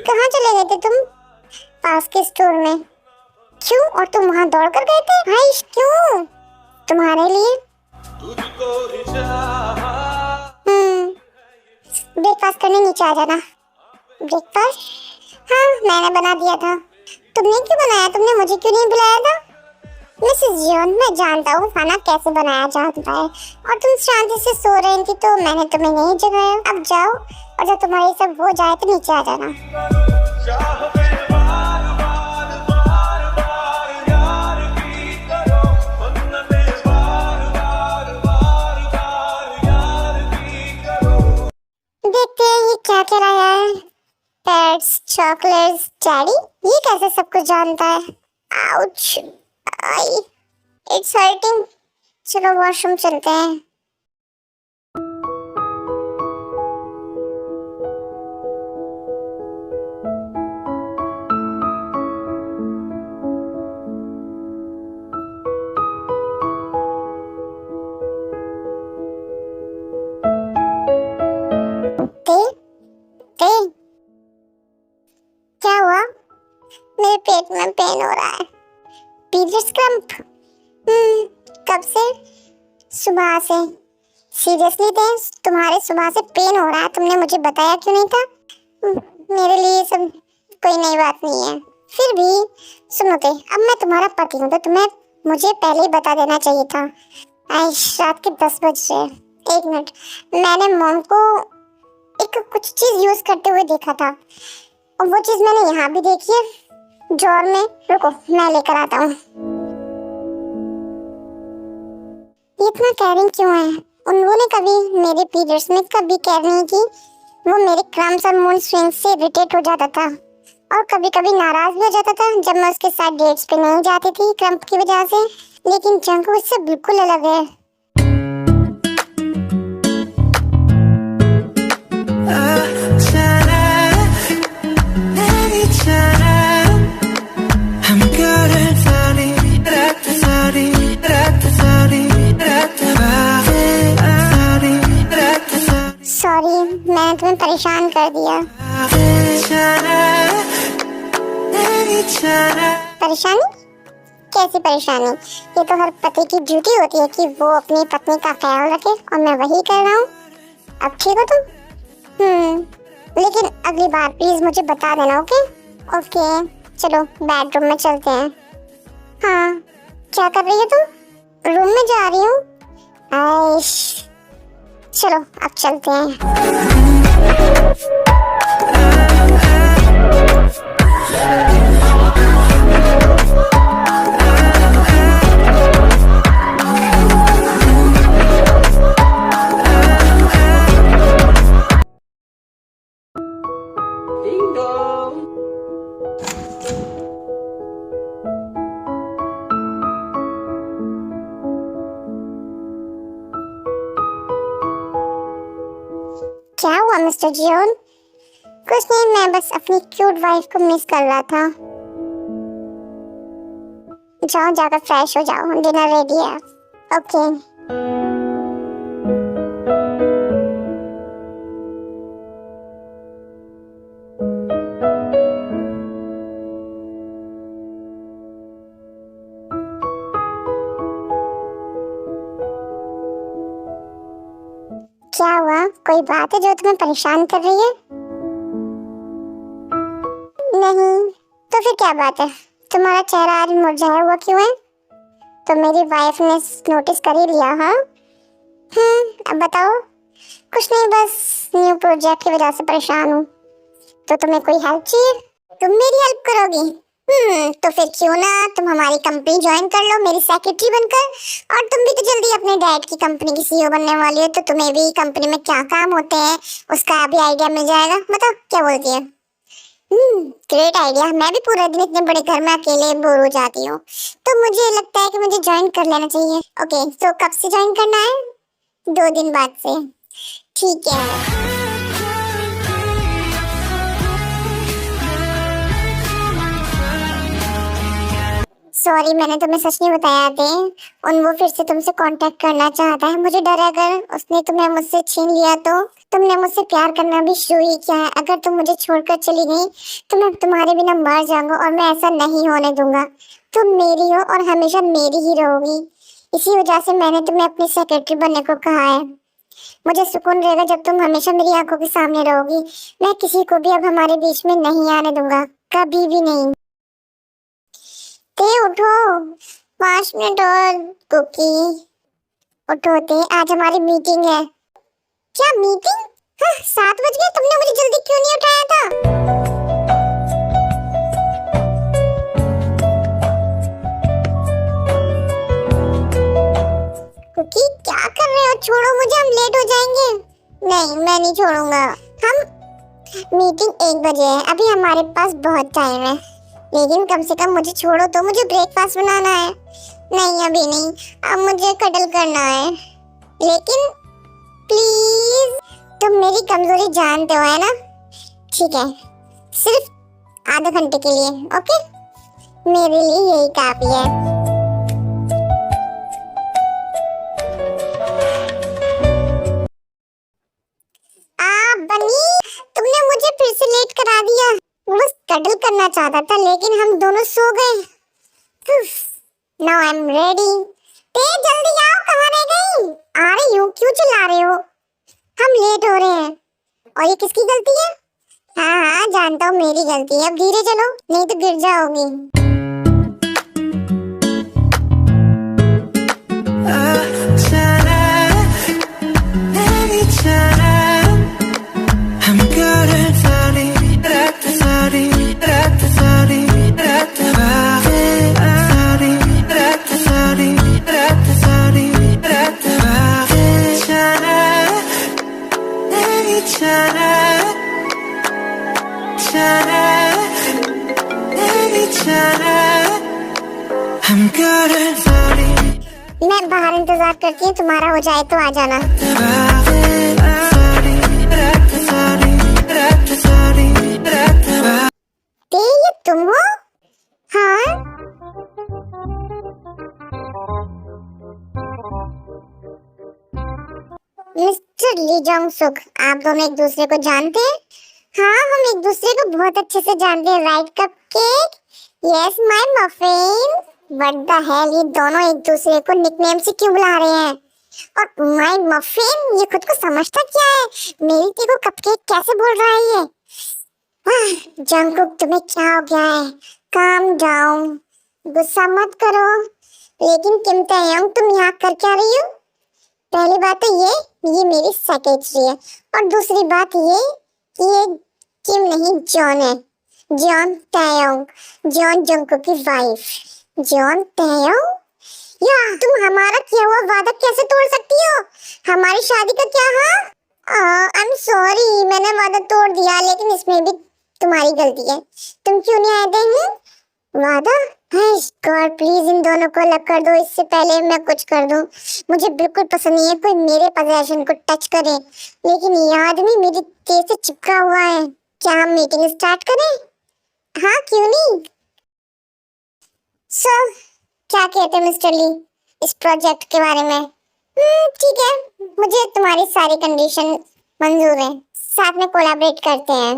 कहाँ चले गए थे तुम? पास के स्टोर में। क्यों? और तुम वहाँ दौड़ कर गए थे? भाई क्यों? तुम्हारे लिए। ब्रेकफास्ट करने नीचे आ जाना। ब्रेकफास्ट? हाँ, मैंने बना दिया था। तुमने क्यों बनाया? तुमने मुझे क्यों नहीं बुलाया था? मिसेस जॉन, मैं जानता हूँ खाना कैसे बनाया जाता है, और तुम शांति से सो रही थी तो मैंने तुम्हें नहीं जगाया। अब जाओ, और जब तुम्हारी सब हो जाए तो नीचे आ जाना। देखते हैं ये क्या क्या लाया है। पेट्स, चॉकलेट्स, डैडी ये कैसे सब कुछ जानता है? Ouch, I, it's hurting. चलो वॉशरूम चलते हैं। क्या हुआ? मेरे पेट में पेन हो रहा है। Periods krump? कब से? सुबह से। सीरियसली देश, तुम्हारे सुबह से पेन हो रहा है, तुमने मुझे बताया क्यों नहीं था? मेरे लिए सब कोई नई बात नहीं है। फिर भी सुनो ते, अब मैं तुम्हारा पति हूँ तो तुम्हें मुझे पहले ही बता देना चाहिए था। रात के 10 बज रहे। एक मिनट, मैंने मॉम को एक कुछ चीज यूज करते हुए देखा था, और वो चीज मैंने यहाँ भी देखी है ड्रॉअर में। रुको, मैं लेकर आता हूँ। ये इतना केयरिंग क्यों है? उन्होंने कभी मेरे पीरियड्स में कभी केयर नहीं की। वो मेरे क्रम्स और मूड स्विंग्स से इरिटेट हो जाता था, और कभी कभी नाराज भी हो जाता था जब मैं उसके साथ डेट्स पे नहीं जाती थी क्रम्प की वजह से। लेकिन जंको इससे बिल्कुल अलग है। सॉरी, मैंने तुम्हें परेशान कर दिया। परेशानी? कैसी परेशानी? ये तो हर पति की ड्यूटी होती है कि वो अपनी पत्नी का ख्याल रखे, और मैं वही कर रहा हूँ। अब ठीक हो तुम? लेकिन अगली बार प्लीज मुझे बता देना। ओके ओके, चलो बेडरूम में चलते हैं। हाँ, क्या कर रही हो तुम? रूम में जा रही हूँ। चलो अब चलते हैं। क्या हुआ मिस्टर जियोन? कुछ नहीं, मैं बस अपनी क्यूट वाइफ को मिस कर रहा था। जाओ जाकर फ्रेश हो जाओ, डिनर रेडी है। ओके। क्या हुआ, कोई बात है जो तुम्हें परेशान कर रही है? नहीं तो फिर क्या बात है? तुम्हारा चेहरा आज मुरझाया हुआ क्यों है? तो मेरी वाइफ ने नोटिस कर ही लिया। हाँ, अब बताओ। कुछ नहीं, बस न्यू प्रोजेक्ट की वजह से परेशान हूँ। तो तुम्हें कोई हेल्प चाहिए? तुम मेरी हेल्प करोगी? तो फिर क्यों ना तुम हमारी कंपनी ज्वाइन कर लो मेरी सेक्रेटरी बनकर। और तुम भी तो जल्दी अपने डैड की कंपनी की सीईओ बनने वाली हो, तो तुम्हें भी कंपनी में क्या काम होते हैं उसका भी आइडिया मिल जाएगा। बताओ क्या बोलती है? Great idea. मैं भी पूरे दिन इतने बड़े घर में अकेले बोर हो जाती हूँ, तो मुझे लगता है कि मुझे ज्वाइन कर लेना चाहिए। ओके, तो कब से ज्वाइन करना है? 2 दिन बाद से। ठीक है। सॉरी, मैंने तुम्हें सच नहीं बताया थे। वो फिर से तुमसे कांटेक्ट करना चाहता है। मुझे डर है अगर उसने तुम्हें मुझसे छीन लिया तो। तुमने मुझसे प्यार करना भी शुरू ही किया है। अगर तुम मुझे छोड़कर चली गई तो मैं तुम्हारे बिना मर जाऊंगा, और मैं ऐसा नहीं होने दूंगा। तुम मेरी हो और हमेशा मेरी ही रहोगी। इसी वजह से मैंने तुम्हें अपनी सेक्रेटरी बनने को कहा है। मुझे सुकून रहेगा जब तुम हमेशा मेरी आंखों के सामने रहोगी। मैं किसी को भी अब हमारे बीच में नहीं आने दूंगा, कभी भी नहीं। ते उठो, 5 मिनट और। कुकी उठो ते, आज हमारी मीटिंग है। क्या मीटिंग? 7 बज गए, तुमने मुझे जल्दी क्यों नहीं उठाया था? कुकी क्या कर रहे हो? छोड़ो मुझे, हम लेट हो जाएंगे। नहीं, मैं नहीं छोड़ूंगा। हम मीटिंग 1 बजे है, अभी हमारे पास बहुत टाइम है। लेकिन कम से कम मुझे छोड़ो तो, मुझे ब्रेकफास्ट बनाना है। नहीं अभी नहीं, अब मुझे कटल करना है। लेकिन प्लीज, तुम मेरी कमजोरी जानते हो है ना? ठीक है, सिर्फ आधे घंटे के लिए। ओके, मेरे लिए यही काफी है। बनी, तुमने मुझे फिर से लेट करा दिया। बस कटल करना चाहता था लेकिन हम दोनों सो गए। Now I am ready. ते जल्दी आओ, कहाँ रह गई? आ रही हूँ, क्यों चिल्ला रहे हो? हम लेट हो रहे हैं। और ये किसकी गलती है? हाँ, जानता हूँ मेरी गलती है। अब धीरे चलो, नहीं तो गिर जाओगी। मैं बाहर इंतजार करती हूँ, तुम्हारा हो जाए तो आ जाना। ये तुम हो? हाँ। मिस्टर ली जोंग सुक, आप दोनों एक दूसरे को जानते हैं? हाँ, हम एक दूसरे को बहुत अच्छे से जानते हैं। Right cupcake? Yes my muffin. What the hell, ये दोनों एक दूसरे को निकनेम से क्यों बुला रहे हैं? और माय मफिन, ये खुद को समझता क्या है? मेरी टी को कपकेक कैसे बोल रहा है ये? जंगकुक, तुम्हें क्या हो गया है? काम डाउन, गुस्सा मत करो। लेकिन किम ताeyong, तुम यहाँ कर क्या रही हो? पहली बात तो ये मेरी सेक्रेटरी है, और दूसरी बात ये कि ये किम नहीं जॉन है। जॉन ताeyong, जॉन जंगकुक की वाइफ। जॉन ताeyong, या तुम हमारा किया हुआ वादा कैसे तोड़ सकती हो? हमारी शादी का क्या? हाँ, आई एम सॉरी, मैंने वादा तोड़ दिया, लेकिन इसमें भी तुम्हारी गलती है। तुम क्यों नहीं आए थे? वादा? गॉड प्लीज, इन दोनों को अलग कर दो, इससे पहले मैं कुछ कर दूं। मुझे बिल्कुल पसंद नहीं है कोई मेरे पोजीशन को टच करे, लेकिन ये आदमी मेरी तेज से चिपका हुआ है। क्या हम मीटिंग स्टार्ट करें? हाँ, क्यों नहीं। सो क्या कहते हैं मिस्टर ली इस प्रोजेक्ट के बारे में? ठीक है, मुझे तुम्हारी सारी कंडीशन मंजूर है, साथ में कोलैबोरेट करते हैं।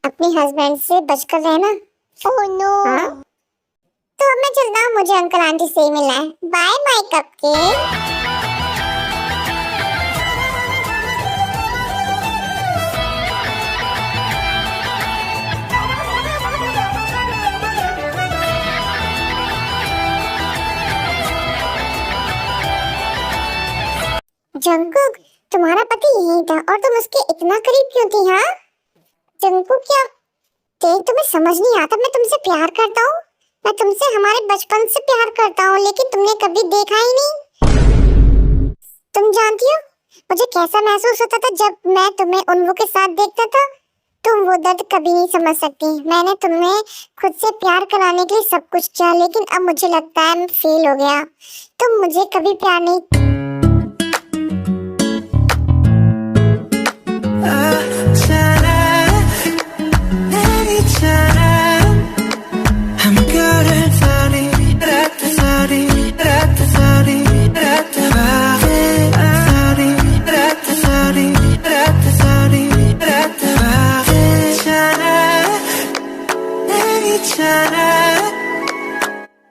अपने हस्बैंड से बचकर रहना। Oh no. हाँ? तो अब मैं चलता हूँ, मुझे अंकल आंटी से ही मिलना है। Bye my cupcake. जंकुक, तुम्हारा पति यही था और तुम उसके इतना करीब क्यों थी? हाँ जंकुक, क्या तुम्हें समझ नहीं आता? मैं तुमसे प्यार करता हूँ, मैं तुमसे हमारे बचपन से प्यार करता हूँ, लेकिन तुमने कभी देखा ही नहीं। तुम जानती हो मुझे कैसा महसूस होता था जब मैं तुम्हें उन्वो के साथ देखता था? तुम वो दर्द कभी नहीं समझ सकती। मैंने तुम्हें खुद से प्यार कराने के लिए सब कुछ किया, लेकिन अब मुझे लगता है मैं फेल हो गया। तुम मुझे कभी प्यार नहीं।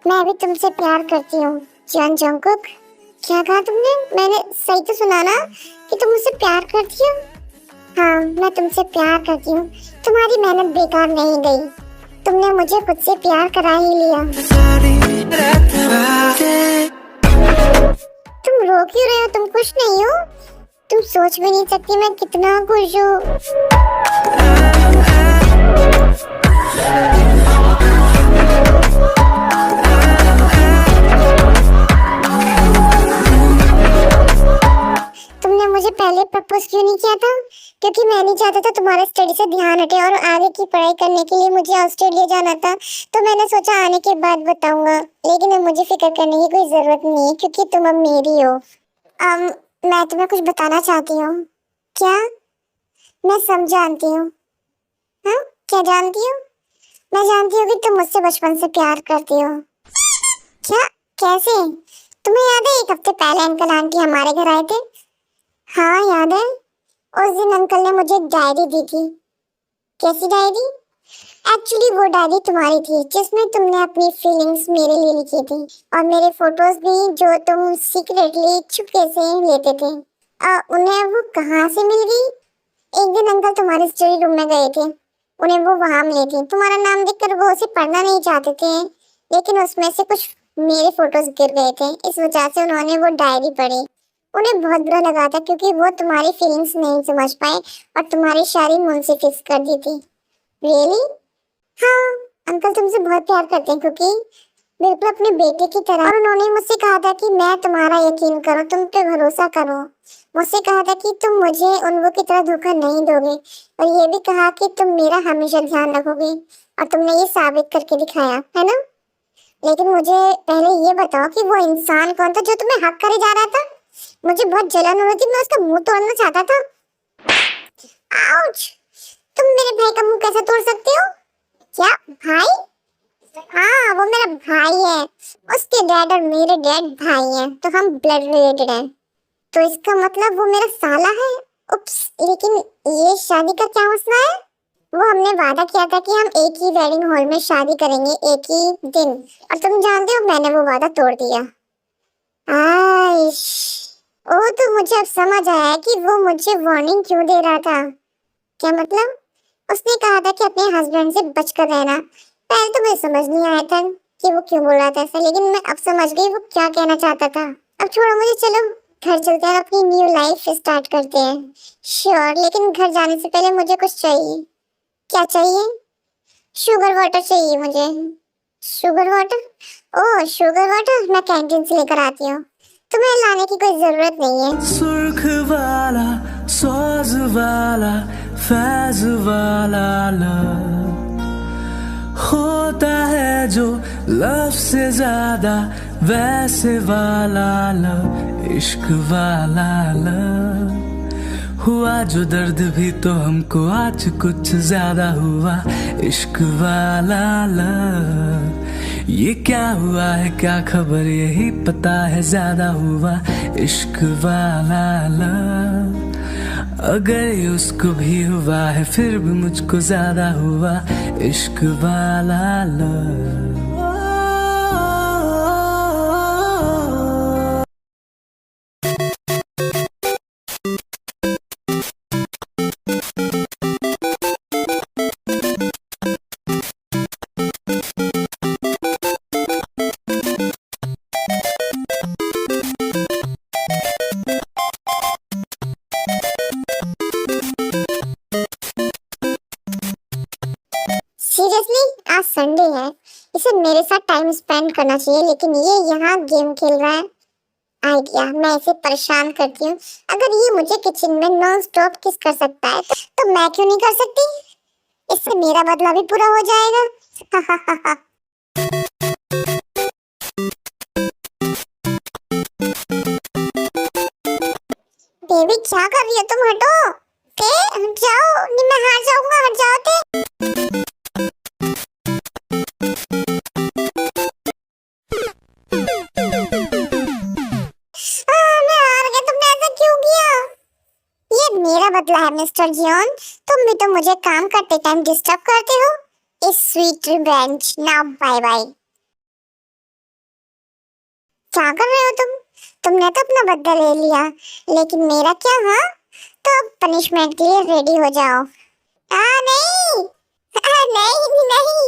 मैं भी तुमसे प्यार करती हूँ जान जंकुक। क्या कहा तुमने? मैंने सही तो सुना ना कि तुम मुझसे प्यार करती हो? हाँ, मैं तुमसे प्यार करती हूँ। तुम्हारी मेहनत बेकार नहीं गई, तुमने मुझे खुद से प्यार करा ही लिया। तुम रो क्यों रहे हो? तुम खुश नहीं हो? तुम सोच भी नहीं सकती मैं कितना खुश हूँ। तुमने मुझे पहले प्रपोज क्यों नहीं किया था? क्योंकि मैं नहीं चाहता था तुम्हारे स्टडी से ध्यान हटे और आगे की पढ़ाई करने के लिए मुझे ऑस्ट्रेलिया जाना था, तो मैंने सोचा आने के बाद बताऊंगा, लेकिन अब मुझे फिक्र करने की कोई जरूरत नहीं है क्योंकि तुम अब मेरी हो। मैं तुम्हें कुछ बताना चाहती हूँ। क्या? मैं सब जानती हूँ। हाँ, क्या जानती हूँ? मैं जानती हूँ कि तुम मुझसे बचपन से प्यार करती हो। क्या? कैसे? तुम्हें याद है 1 हफ्ते पहले अंकल आंटी हमारे घर आए थे? हाँ याद है। उस दिन अंकल ने मुझे एक डायरी दी थी। कैसी डायरी? एक्चुअली वो डायरी तुम्हारी थी जिसमें तुमने अपनी फीलिंग्स मेरे लिए लिखी थी, और मेरे फोटोज भी जो तुम सीक्रेटली चुपके से लेते थे। उन्हें वो कहाँ से मिल गई? एक दिन अंकल तुम्हारे स्टडी रूम में गए थे, उन्हें वो वहां मिली थी। तुम्हारा नाम देखकर वो उसे पढ़ना नहीं चाहते थे, लेकिन उसमें से कुछ मेरे फोटोज गिर गए थे, इस वजह से उन्होंने वो डायरी पढ़ी। उन्हें बहुत बुरा लगा था क्योंकि वो तुम्हारी फीलिंग्स नहीं समझ पाए और तुम्हारी शादी मुझसे फिक्स कर दी थी। रियली? हाँ, अंकल तुमसे बहुत प्यार करते हैं क्योंकि बिल्कुल अपने बेटे की तरह। और उन्होंने मुझसे कहा था कि मैं तुम्हारा यकीन करूं, तुम पे भरोसा करो। मुझसे कहा था कि तुम मुझे उन्वो की तरह धोखा नहीं दोगे, और ये भी कहा कि तुम मेरा हमेशा ध्यान रखोगे, और तुमने ये साबित करके दिखाया है ना। लेकिन मुझे पहले ये बताओ कि वो इंसान कौन था जो तुम्हें हक करे जा रहा था? मुझे बहुत जलन हो रही थी, मैं उसका मुंह तोड़ना चाहता था। आउच! तुम मेरे भाई का मुंह कैसे तोड़ सकते हो? क्या भाई? हाँ, वो मेरा भाई है। उसके डैड और मेरे डैड भाई हैं, तो हम ब्लड रिलेटेड हैं। तो इसका मतलब वो मेरा साला है। उप्स, लेकिन ये शादी का क्या मसला है? वो हमने वादा किया था कि हम एक ही वेडिंग हॉल में शादी करेंगे एक ही दिन, और तुम जानते हो मैंने वो वादा तोड़ दिया। आइश, ओ तो मुझे अब समझ आया कि वो मुझे वार्निंग क्यों दे रहा था। क्या मतलब? उसने कहा था कि अपने हस्बैंड से बचकर रहना। पहले तो मुझे समझ नहीं आया था कि वो क्यों बोल रहा था ऐसा, लेकिन मैं अब समझ गई वो क्या कहना चाहता था। अब छोड़ो मुझे, चलो घर चलते हैं, अपनी न्यू लाइफ स्टार्ट करते हैं। श्योर, लेकिन घर जाने से पहले मुझे कुछ चाहिए। क्या चाहिए? शुगर वाटर चाहिए मुझे। Sugar water? Oh sugar water, मैं कैंटीन से लेकर आती हूँ, तुम्हें लाने की कोई जरूरत नहीं है। सुर्ख वाला, स्वाज वाला, फैज वाला लव होता है जो लव से ज्यादा वैसे वाला लव, इश्क वाला लव। हुआ जो दर्द भी तो हमको आज कुछ ज्यादा हुआ, इश्क वाला लव। ये क्या हुआ है क्या खबर, यही पता है ज्यादा हुआ, इश्क वाला लव। अगर ये उसको भी हुआ है फिर भी मुझको ज्यादा हुआ, इश्क वाला लव। सीरियसली आज संडे है, इसे मेरे साथ टाइम स्पेंड करना चाहिए, लेकिन ये यहाँ गेम खेल रहा है। आइडिया, मैं इसे परेशान करती हूँ। अगर ये मुझे किचन में नॉन स्टॉप किस कर सकता है तो मैं क्यों नहीं कर सकती? इससे मेरा बदला भी पूरा हो जाएगा। बेबी क्या कर रही हो तुम? हटो ते, हट जाओ, नहीं मैं हार जाऊंगा, हट जाओ ते। मैं हार गया, तुमने ऐसा क्यों किया? ये मेरा बदला है मिस्टर जियोन, तुम भी तो मुझे काम करते टाइम डिस्टर्ब करते हो। इस sweet revenge, now bye bye. क्या कर रहे हो तुम? तुमने तो अपना बदला ले लिया, लेकिन मेरा क्या? हाँ, तो अब पनिशमेंट के लिए रेडी हो जाओ। नहीं, नहीं नहीं।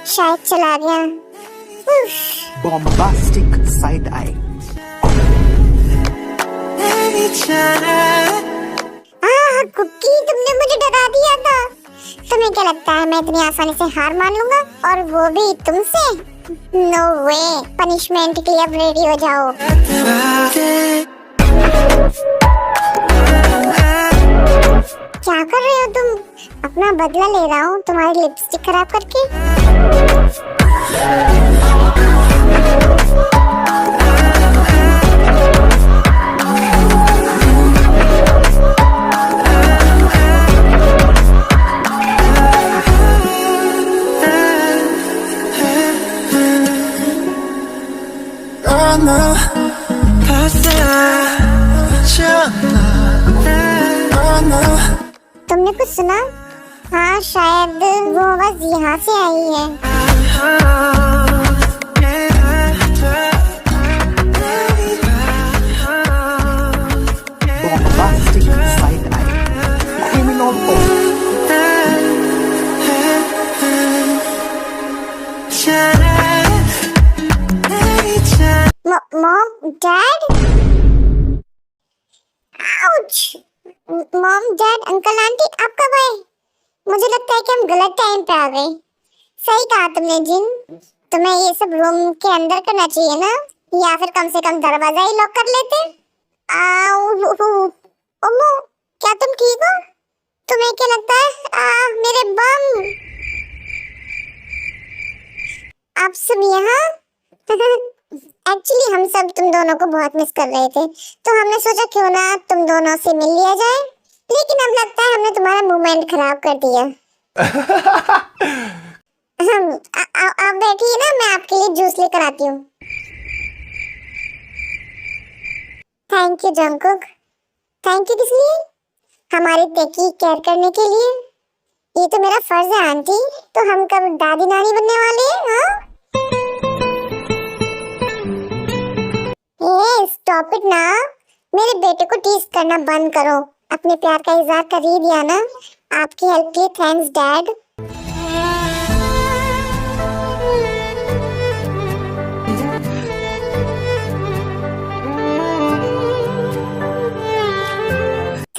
शायद चला गया। Bombastic side eye. कुकी, तुमने मुझे डरा दिया था। तुम्हें क्या लगता है मैं इतनी आसानी से हार मान लूंगा, और वो भी तुमसे? नो वे। पनिशमेंट के लिए अब रेडी हो जाओ। क्या कर रहे हो तुम? अपना बदला ले रहा हूँ तुम्हारी लिपस्टिक खराब करके। तुमने कुछ सुना? हाँ, शायद वो आवाज यहाँ से आई है। Bombastic side eye. Criminal mom, dad, ouch. Mom, dad, uncle, aunty, आप कब आए? मुझे लगता है कि हम गलत टाइम पे आ गए। सही कहा तुमने जिन, तुम्हें ये सब रूम के अंदर करना चाहिए ना, या फिर कम से कम दरवाजा ही लॉक कर लेते। ओमो, क्या तुम ठीक हो? तुम्हें क्या लगता है? मेरे बम, आप सब यहाँ? एक्चुअली हम सब तुम दोनों को बहुत मिस कर रहे थे, तो हमने सोचा क्यों ना तुम दोनों से मिल लिया जाए, लेकिन अब लगता है हमने तुम्हारा मूवमेंट खराब कर दिया। आप बैठिए ना, मैं आपके लिए जूस लेकर आती हूँ। Thank you Jungkook. Thank you किस लिए? हमारी टेकी केयर करने के लिए। ये तो मेरा फर्ज है आंटी। तो हम कब दादी नानी बनने वाले हैं? हाँ, स्टॉप इट ना। मेरे बेटे को टीज करना बंद करो। अपने प्यार का इजहार कर ही दिया ना। आपकी हेल्प के लिए thanks dad.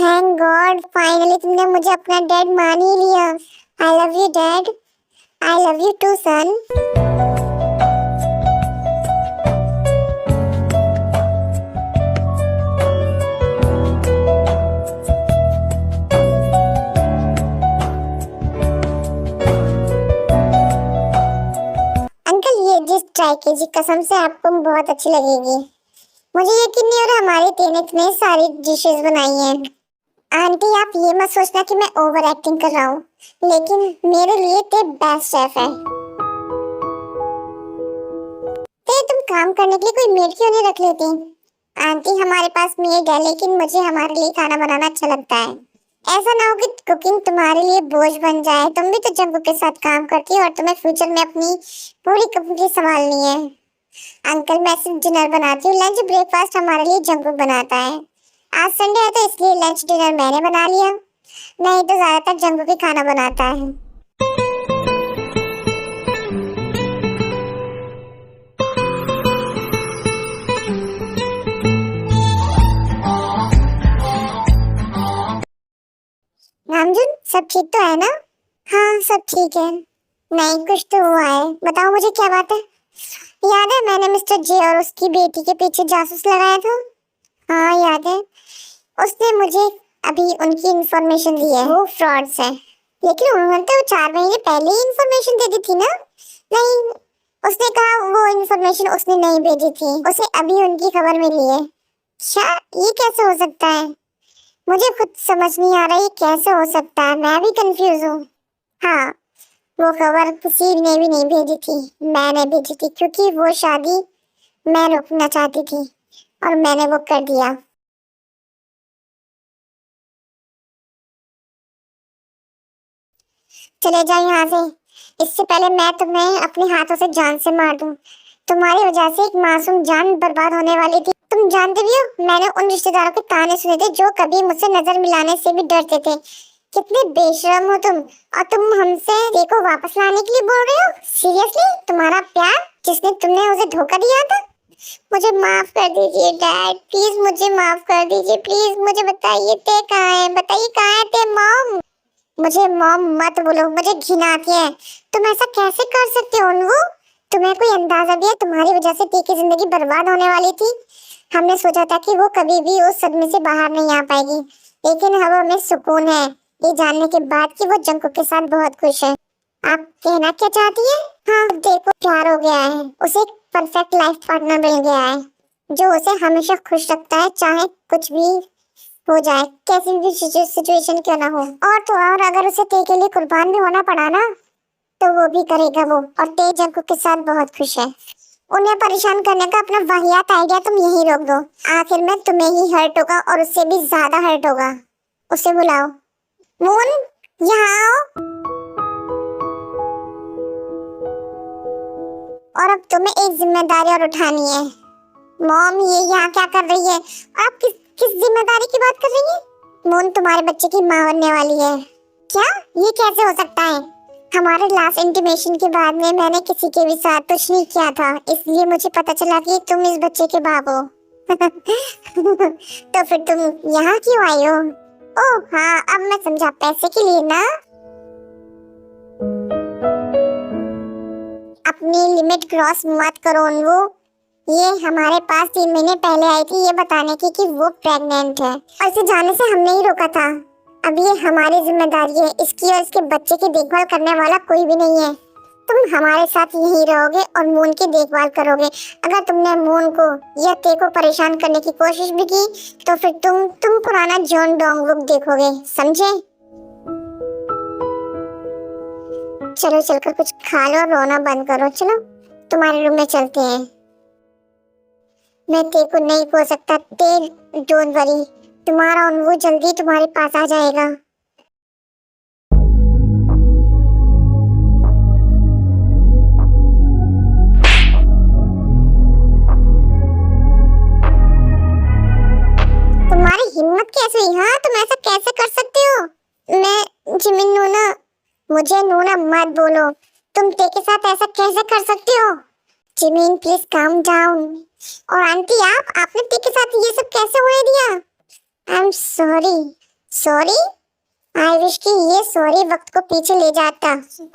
Thank god, finally finally तुमने मुझे अपना डैड मान ही लिया। I love you dad. I love you too son. Uncle ये डिश ट्राई कीजिए, कसम से आपको बहुत अच्छी लगेगी। मुझे यकीन नहीं हो रहा हमारी टी ने इतनी सारी डिशेस बनाई हैं। आंटी आप ये मत सोचना कि मैं ओवर एक्टिंग कर रहा हूँ, लेकिन मेरे लिए ते बेस्ट शेफ है। ते तुम काम करने के लिए कोई मेड क्यों नहीं रख लेती? आंटी हमारे पास मेड है, लेकिन मुझे हमारे लिए खाना बनाना अच्छा लगता है। ऐसा ना हो कि कुकिंग तुम्हारे लिए बोझ बन जाए। तुम भी तो जंगू के साथ काम करती हो और तुम्हें फ्यूचर में अपनी पूरी कंपनी संभालनी है। अंकल मैं सिर्फ डिनर बनाती हूँ, लंच ब्रेकफास्ट हमारे लिए जंगू बनाता है। आज संडे है तो इसलिए लंच डिनर मैंने बना लिया, नहीं तो ज्यादातर जंगू भी खाना बनाता है। नामजुन सब ठीक तो है ना? हाँ सब ठीक है। नहीं कुछ तो हुआ है, बताओ मुझे क्या बात है। याद है मैंने मिस्टर जे और उसकी बेटी के पीछे जासूस लगाया था? हाँ याद है। उसने मुझे अभी उनकी इंफॉर्मेशन दी है, वो फ्रॉड्स है। लेकिन उन्होंने तो 4 महीने पहले ही इंफॉर्मेशन दे दी थी ना? नहीं, उसने कहा वो इंफॉर्मेशन उसने नहीं भेजी थी, उसे अभी उनकी खबर मिली है। क्या ये कैसे हो सकता है? मुझे खुद समझ नहीं आ रहा ये कैसे हो सकता है, मैं भी कंफ्यूज हूँ। हाँ वो खबर किसी ने भी नहीं भेजी थी, मैंने भेजी थी, क्योंकि वो शादी मैं रोकना चाहती थी और मैंने वो कर दिया। चले जाओ यहाँ से, इससे पहले मैं तुम्हें अपने हाथों से जान से मार दूं। तुम्हारी वजह से एक मासूम जान बर्बाद होने वाली थी। तुम जानते भी हो मैंने उन रिश्तेदारों के ताने सुने थे जो कभी मुझसे नजर मिलाने से भी डरते थे। कितने बेशरम हो तुम, और तुम हमसे देखो वापस लाने के लिए बोल रहे हो? सीरियसली तुम्हारा प्यार जिसने तुमने उसे धोखा दिया था? मुझे माफ कर दीजिए डैड, प्लीज मुझे माफ कर दीजिए, प्लीज मुझे बताइए ते कहाँ है, बताइए कहाँ है ते मॉम। मुझे मॉम मत बोलो, मुझे घिन आती है। तुम ऐसा कैसे कर सकते हो अनवो? तुम्हें कोई अंदाजा भी है तुम्हारी वजह से टी की जिंदगी बर्बाद होने वाली थी। हमने सोचा था कि वो कभी भी उस सदमे से बाहर नहीं आ पाएगी, लेकिन अब हमें सुकून है ये जानने के बाद कि वो जंकू के साथ बहुत खुश है। आप कहना क्या चाहती है? हाँ देखो प्यार हो गया है, उसे एक परफेक्ट लाइफ पार्टनर मिल गया है जो उसे हमेशा खुश रखता है, चाहे कुछ भी हो जाए, कैसी भी सिचुएशन क्यों ना हो। और तो और अगर उसे ते के लिए कुर्बान भी होना पड़ा ना तो वो भी करेगा वो, और ते जंकू के साथ बहुत खुश है। उन्हें परेशान करने का अपना वाहियात आइडिया तुम यही रोक दो, आखिर में तुम्हें ही हर्ट होगा और उससे भी ज्यादा हर्ट होगा। उसे बुलाओ। मून यहाँ आओ। और अब तुम्हें एक जिम्मेदारी और उठानी है। मॉम ये यहाँ क्या कर रही है? आप किस जिम्मेदारी की बात कर रही है? मून तुम्हारे बच्चे की माँ बनने वाली है। क्या ये कैसे हो सकता है? हमारे लास्ट इंटीमेशन के बाद में मैंने किसी के भी साथ कुछ नहीं किया था, इसलिए मुझे पता चला कि तुम इस बच्चे के बाप हो। तो फिर तुम यहाँ क्यों आई हो? ओह हाँ अब मैं समझा, पैसे के लिए ना। अपनी लिमिट क्रॉस मत करो अनवो। ये हमारे पास 3 महीने पहले आई थी ये बताने की कि वो प्रेग्नेंट है, और इसे जाने से हमने ही रोका था। अब ये हमारी जिम्मेदारी है, इसकी और इसके बच्चे की देखभाल करने वाला कोई भी नहीं है। तुम हमारे साथ यहीं रहोगे और मून की देखभाल करोगे। अगर तुमने मून को या ते को परेशान करने की कोशिश भी की तो फिर तुम पुराना जॉन डोंग लुक देखोगे, समझे? चलो चलकर कुछ खा लो और रोना बंद करो। चलो तुम्हारे रूम में चलते हैं। मैं ते को नहीं खो सकता। ते डोंट वरी, तुम्हारा वो जल्दी तुम्हारे पास आ जाएगा। तुम्हारी हिम्मत कैसे हुई? हाँ तुम ऐसा कैसे कर सकते हो? मैं जिमिन नूना, मुझे नूना मत बोलो। तुम ते के साथ ऐसा कैसे कर सकते हो? Jimin please calm down. और आंटी आपने ते के साथ ये सब कैसे होने दिया? आई am sorry. Sorry? I wish कि ये सॉरी वक्त को पीछे ले जाता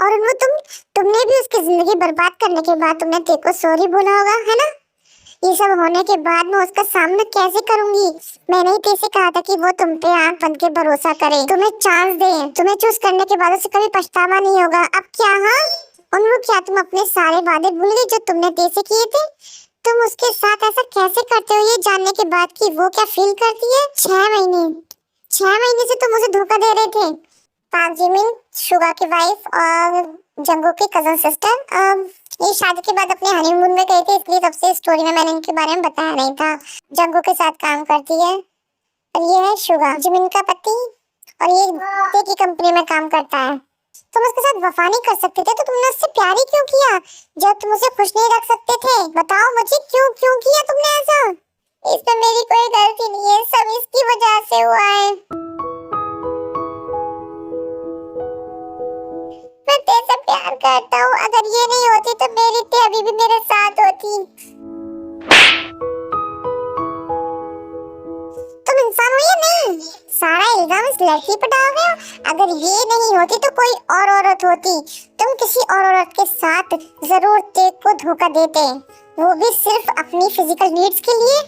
और वो तुमने भी उसकी जिंदगी बर्बाद करने के बाद तुमने तेरे को सॉरी बोला होगा, है ना? ये सब होने के बाद मैं उसका सामना कैसे करूंगी? मैंने ही तेरे से कहा था कि वो तुम पे आंख बंद के भरोसा करे, तुम्हें चांस दे, तुम्हें चूज करने के बाद उसे कभी पछतावा नहीं होगा। अब क्या? हाँ, और वो क्या तुम अपने सारे वादे भूल गई जो तुमने तेरे से किए थे? तुम उसके साथ ऐसा कैसे करते हो ये जानने के बाद कि वो क्या फील करती है? 6 महीने से तुम उसे धोखा दे रहे थे। पाक जिमिन, शुगा की वाइफ और जंगू की कजन सिस्टर, ये शादी के बाद अपने हनीमून में गए थे, इसलिए तब से स्टोरी में मैंने इनके बारे में बताया नहीं था। जंगू के साथ काम करती है और ये है शुगा, जिमिन का पति, और ये ते की कंपनी में काम करता है। तुम उसके साथ वफा नहीं कर सकते थे तो तुमने उससे प्यार ही क्यों किया जब तुम उसे खुश नहीं रख सकते थे? बताओ मुझे, क्यों किया तुमने ऐसा? इसमें मेरी कोई गलती नहीं है, सब इसकी वजह से हुआ है। मैं तेरे से प्यार करता हूँ, अगर ये नहीं होती तो मेरी ते अभी भी मेरे साथ होती। तुम इंसान हो या नहीं? सारा इल्जाम इस लड़की पर डाल रहे हो। अगर ये नहीं होती तो कोई और औरत होती, तुम किसी और औरत के साथ जरूर ते को धोखा देते, वो भी सिर्फ अपनी फिजिकल नीड्स के लिए।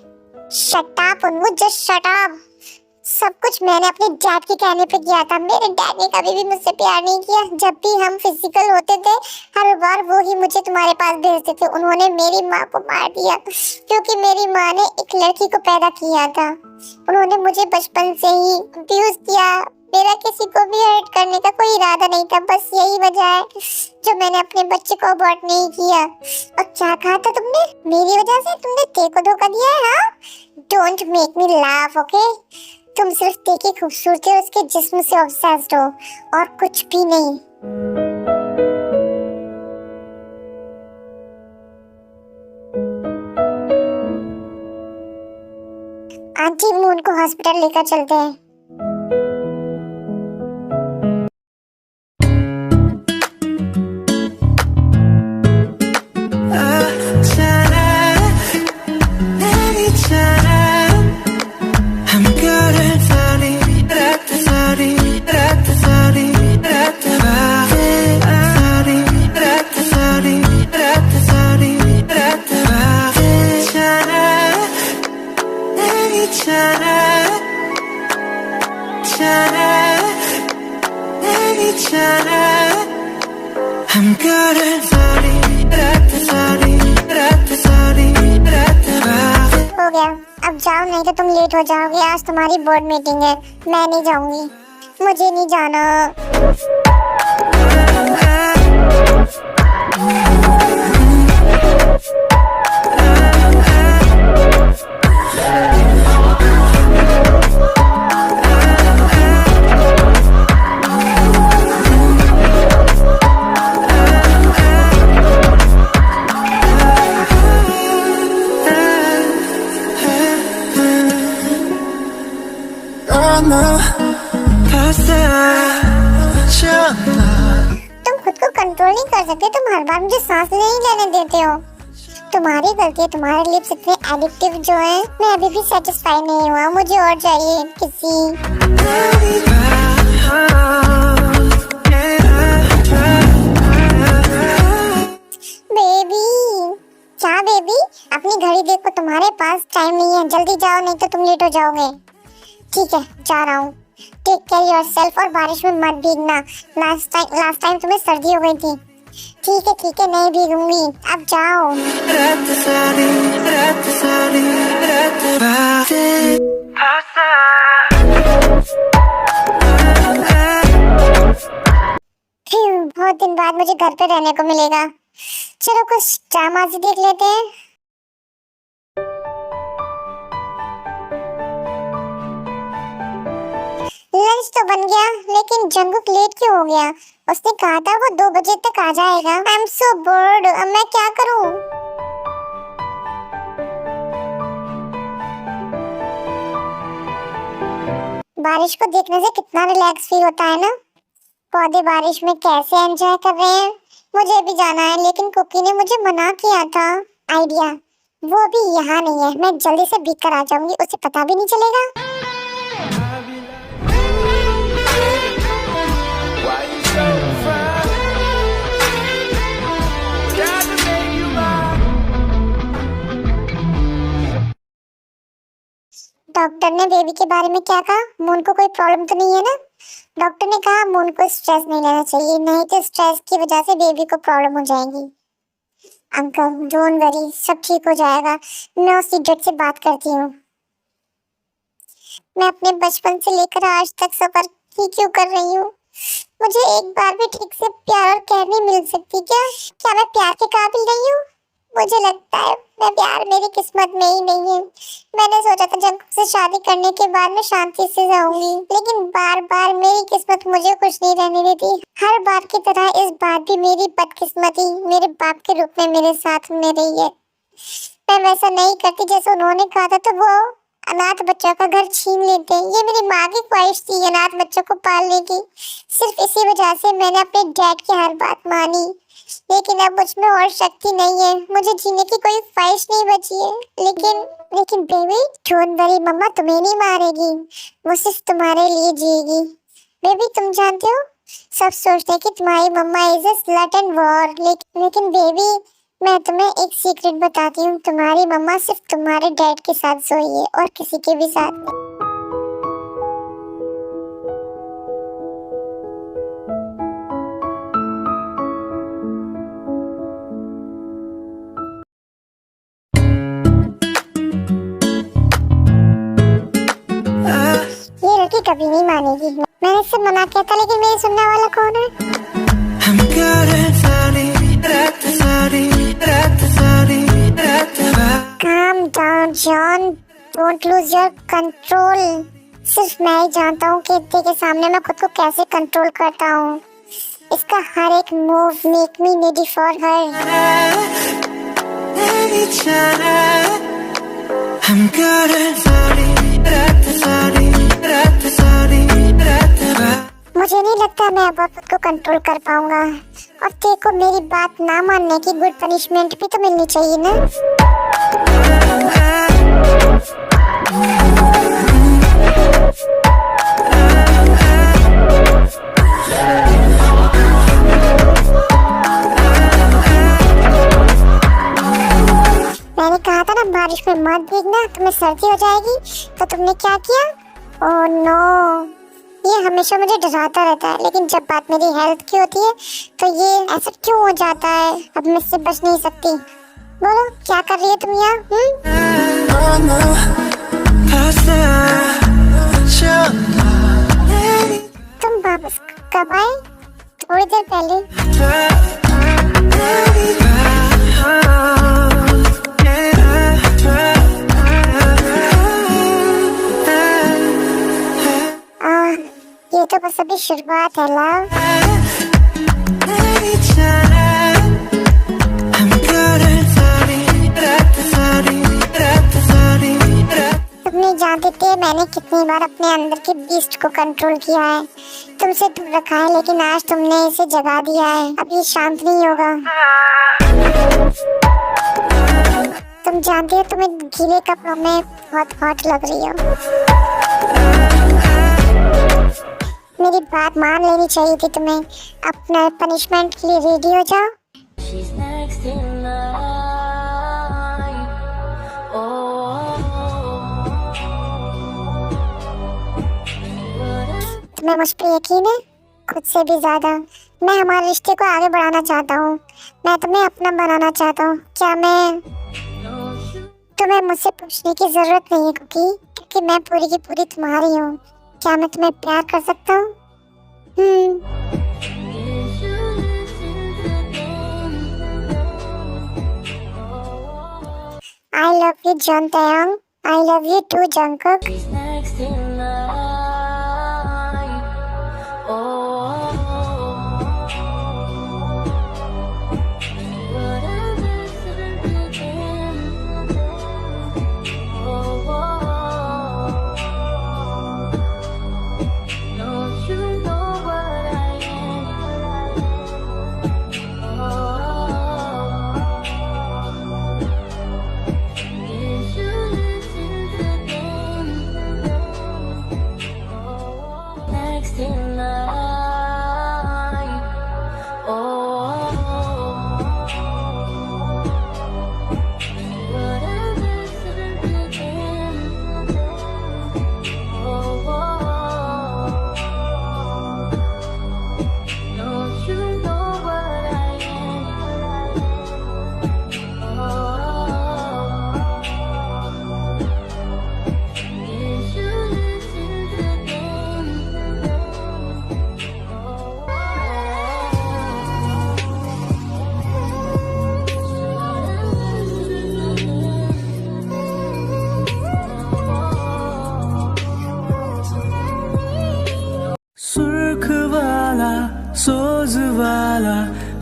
शट अप उन्मु, जस्ट शट अप। सब कुछ मैंने अपने डैड के कहने पे किया था। मेरे डैड ने कभी भी मुझसे प्यार नहीं किया। जब भी हम फिजिकल होते थे हर बार वो ही मुझे तुम्हारे पास भेजते थे। उन्होंने मेरी माँ को मार दिया क्योंकि मेरी माँ ने एक लड़की को पैदा किया था। उन्होंने मुझे बचपन से ही अब्यूज किया। मेरा किसी को भी हर्ट करने का कोई इरादा नहीं था, बस यही वजह है जो मैंने अपने बच्चे को अबॉर्ट नहीं किया। और क्या कहा था तुमने? मेरी वजह से तुमने ते को धोखा दिया है? हाँ, don't make me laugh, okay? तुम सिर्फ ते की खूबसूरती और उसके जिस्म से ऑब्सेस्ड हो और कुछ भी नहीं। आंटी, मून को हॉस्पिटल लेकर चलते हैं। हो गया, अब जाओ नहीं तो तुम लेट हो जाओगे। आज तुम्हारी बोर्ड मीटिंग है, मैं नहीं जाऊंगी, मुझे नहीं जाना। तुम खुद को कंट्रोल नहीं कर सकते, तुम हर बार मुझे सांस नहीं लेने देते हो। तुम्हारी गलती है, तुम्हारे लिप्स इतने एडिक्टिव जो है। मैं अभी भी सेटिस्फाई नहीं हुआ, मुझे और चाहिए किसी। बेबी, क्या बेबी? अपनी घड़ी देखो, तुम्हारे पास टाइम नहीं है, जल्दी जाओ नहीं तो तुम लेट हो जाओगे। ठीक है, जा रहा हूँ। टेक केयर योरसेल्फ और बारिश में मत भीगना। लास्ट टाइम तुम्हें सर्दी हो गई थी। ठीक है, नहीं भीगूंगी। अब जाओ। बहुत दिन बाद मुझे घर पे रहने को मिलेगा। चलो कुछ ड्रामा से देख लेते हैं। लंच तो बन गया, लेकिन जंगुक लेट क्यों हो गया? उसने कहा था वो 2 बजे तक आ जाएगा। आई एम सो बोर्ड, अब मैं क्या करूं? बारिश को देखने से कितना रिलैक्स फील होता है ना। पौधे बारिश में कैसे एंजॉय कर रहे हैं। मुझे भी जाना है, लेकिन कुकी ने मुझे मना किया था। आइडिया, वो भी यहाँ नहीं है, मैं जल्दी से भीग कर आ जाऊंगी, उसे पता भी नहीं चलेगा। डॉक्टर ने बेबी के बारे में क्या कहा? मून को कोई प्रॉब्लम तो नहीं है ना? डॉक्टर ने कहा मून को स्ट्रेस नहीं लेना चाहिए, नहीं तो स्ट्रेस की वजह से बेबी को प्रॉब्लम हो जाएगी। अंकल डोंट वरी, सब ठीक हो जाएगा। मैं उस इडियट से बात करती हूँ। मैं अपने बचपन से लेकर आज तक सफर ही क्यों कर रही हूँ? मुझे एक बार भी ठीक से प्यार और केयर नहीं मिल सकती क्या? क्या मैं प्यार के काबिल नहीं हूँ? मुझे लगता है मैं प्यार मेरी किस्मत में ही नहीं है। मैंने सोचा था जंकुक से शादी करने के बाद मैं शांति से जाऊंगी, लेकिन बार बार मेरी किस्मत मुझे खुश नहीं रहने देती। हर बार की तरह इस बार भी मेरी बदकिस्मती मेरे बाप के रूप में मेरे साथ में रही है। मैं वैसा नहीं करती जैसे उन्होंने कहा था तो वो अनाथ बच्चों का घर छीन लेते। ये मेरी माँ की ख्वाहिश थी अनाथ बच्चों को पालने की। सिर्फ इसी वजह से मैंने अपने डैड की हर बात मानी, लेकिन अब मुझ में और शक्ति नहीं है। मुझे जीने की कोई ख्वाहिश नहीं बची है। लेकिन बेबी डोंट वरी, मम्मा तुम्हें नहीं मारेगी, वो सिर्फ तुम्हारे लिए जिएगी। बेबी तुम जानते हो सब सोचते हैं कि तुम्हारी मम्मा is a slut and whore, लेकिन बेबी मैं तुम्हें एक सीक्रेट बताती हूँ, तुम्हारी मम्मा सिर्फ तुम्हारे डैड के साथ सोई है और किसी के भी साथ नहीं। ये लड़की कभी नहीं मानेगी। मैंने इससे मना किया था, लेकिन मेरी सुनने वाला कौन है? Calm down, John. Don't lose your control. सिर्फ मैं ही जानता हूँ कि इतने के सामने मैं खुद को कैसे कंट्रोल करता हूँ। इसका हर एक move make me needy for her. मुझे नहीं लगता मैं अब खुद को कंट्रोल कर पाऊंगा। और तेरे को मेरी बात ना मानने की गुड पनिशमेंट भी तो मिलनी चाहिए ना। मैंने कहा था ना बारिश में मत भीगना, तुम्हें सर्दी हो जाएगी। तो तुमने क्या किया? ओह नो, ये हमेशा मुझे डराता रहता है, लेकिन जब बात मेरी हेल्थ की होती है तो ये ऐसा क्यों हो जाता है? अब मैं इससे बच नहीं सकती। बोलो क्या कर रही है तुम यहाँ? तुम वापस कब आए? थोड़ी देर पहले। ये तो बस अभी शुरुआत है लव। तुम नहीं जानते थे मैंने कितनी बार अपने अंदर के बीस्ट को कंट्रोल किया है, तुमसे दूर रखा है, लेकिन आज तुमने इसे जगा दिया है। अब ये शांत नहीं होगा। तुम जानते हो तुम्हें गीले कपड़ों में बहुत हॉट लग रही हो। मेरी बात मान लेनी चाहिए थी तुम्हें। अपना पनिशमेंट के लिए रेडी हो जाओ। तुम्हें मुझ पर यकीन है? खुद से भी ज्यादा। मैं हमारे रिश्ते को आगे बढ़ाना चाहता हूँ। मैं तुम्हें अपना बनाना चाहता हूँ। क्या तुम्हें मुझसे पूछने की जरूरत नहीं है क्योंकि मैं पूरी की पूरी तुम्हारी हूँ। क्या मैं तुम्हें प्यार कर सकता हूँ? I love you, John Taeyong. I love you too, Jungkook.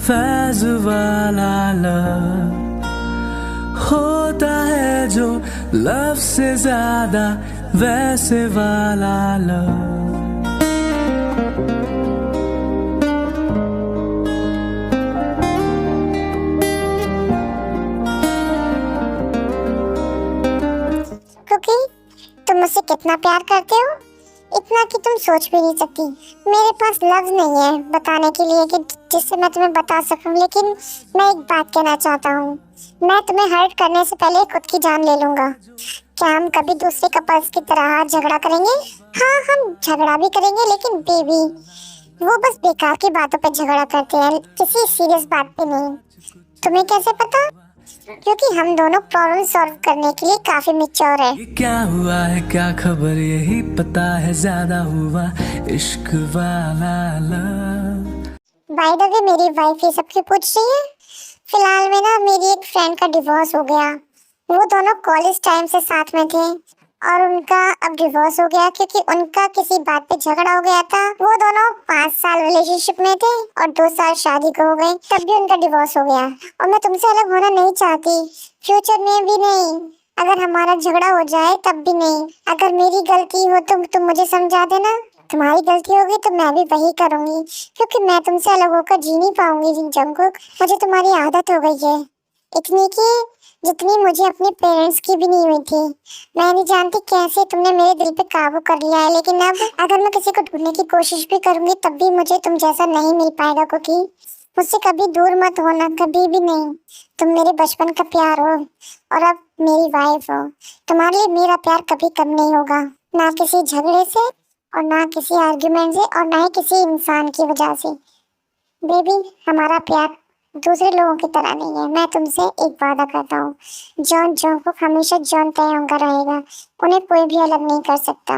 Faiz वाला लव होता है जो लव से ज्यादा वैसे वाला लव। क्योंकि तुम मुझसे कितना प्यार करते हो, इतना कि तुम सोच भी नहीं सकती। मेरे पास लफ्ज नहीं है बताने के लिए कि जिससे मैं तुम्हें बता सकूं, लेकिन मैं एक बात कहना चाहता हूँ। मैं तुम्हें हर्ट करने से पहले खुद की जान ले लूंगा। क्या हम कभी दूसरे कपल्स की तरह झगड़ा करेंगे? हाँ, हम झगड़ा भी करेंगे, लेकिन बेबी वो बस बेकार की बातों पे झगड़ा करते हैं, किसी सीरियस बात पे नहीं। तुम्हें कैसे पता? क्योंकि हम दोनों प्रॉब्लम सॉल्व करने के लिए काफी मैच्योर है। ये क्या हुआ है क्या खबर, यही पता है ज्यादा हुआ इश्क वाला लव। बाय द वे मेरी वाइफ ये सब क्यों पूछ रही है? फिलहाल में ना मेरी एक फ्रेंड का डिवोर्स हो गया। वो दोनों कॉलेज टाइम से साथ में थे और उनका अब डिवोर्स हो गया क्योंकि उनका किसी बात पे झगड़ा हो गया था। वो दोनों 5 साल रिलेशनशिप में थे और 2 साल शादी को हो गए, तब भी उनका डिवोर्स हो गया। और मैं तुमसे अलग होना नहीं चाहती, फ्यूचर में भी नहीं। अगर हमारा झगड़ा हो जाए तब भी नहीं। अगर मेरी गलती हो तो तुम मुझे समझा देना, तुम्हारी गलती होगी तो मैं भी वही करूंगी, क्योंकि मैं तुमसे अलग होकर जी नहीं पाऊंगी जंकुक। मुझे तुम्हारी आदत हो गई है, इतनी की जितनी मुझे अपने पेरेंट्स की भी नहीं हुई थी। मैं नहीं जानती कैसे तुमने मेरे दिल पे काबू कर लिया है, लेकिन अब अगर मैं किसी को ढूंढने की कोशिश भी करूंगी तब भी मुझे तुम जैसा नहीं मिल पाएगा। क्योंकि मुझसे कभी दूर मत होना, कभी भी नहीं। तुम मेरे बचपन का प्यार हो और अब मेरी वाइफ हो। तुम्हारे लिए मेरा प्यार कभी कम नहीं होगा, ना किसी झगड़े से और ना किसी आर्ग्यूमेंट से और ना ही किसी इंसान की वजह से। बेबी हमारा प्यार दूसरे लोगों की तरह नहीं है। मैं तुमसे एक वादा करता हूँ, जॉन को हमेशा जॉन तयंग का रहेगा, उन्हें कोई भी अलग नहीं कर सकता।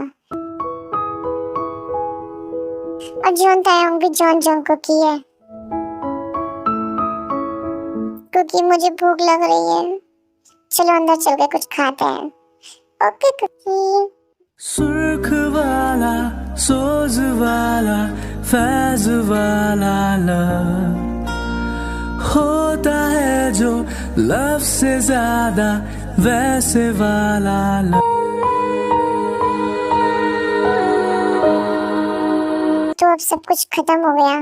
और जॉन तयंग भी जॉन को की है। क्योंकि मुझे भूख लग रही है, चलो अंदर चल के कुछ खाते हैं। Okay cookie. सुर्ख वाला सोज वाला फैज वाला लव होता है जो लव से ज्यादा वैसे वाला लव। तो अब सब कुछ खत्म हो गया।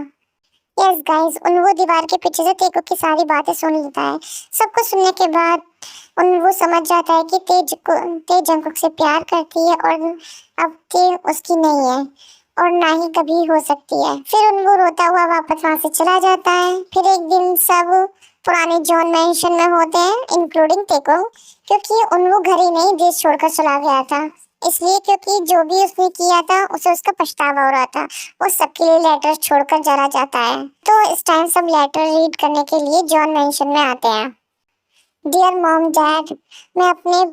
यस गाइस, उन वो दीवार के पीछे से तेको की सारी बातें सुन लेता है। सब कुछ सुनने के बाद वो समझ जाता है कि ते जंकुक से प्यार करती है और अब ते उसकी नहीं है और ना ही कभी हो सकती है। फिर वो रोता हुआ वापस वहाँ से चला जाता है। फिर एक दिन सब पुराने जॉन मैंशन में होते हैं, इंक्लूडिंग तेको, क्योंकि वो घर ही नहीं देश छोड़कर चला गया था। इसलिए क्योंकि जो भी उसने किया था उसे उसका पछतावा हो रहा था। वो सबके लिए लेटर छोड़कर चला जाता है। तो इस टाइम सब लेटर रीड करने के लिए जॉन मैंशन में आते हैं। डियर मॉम डैड, मैं अपने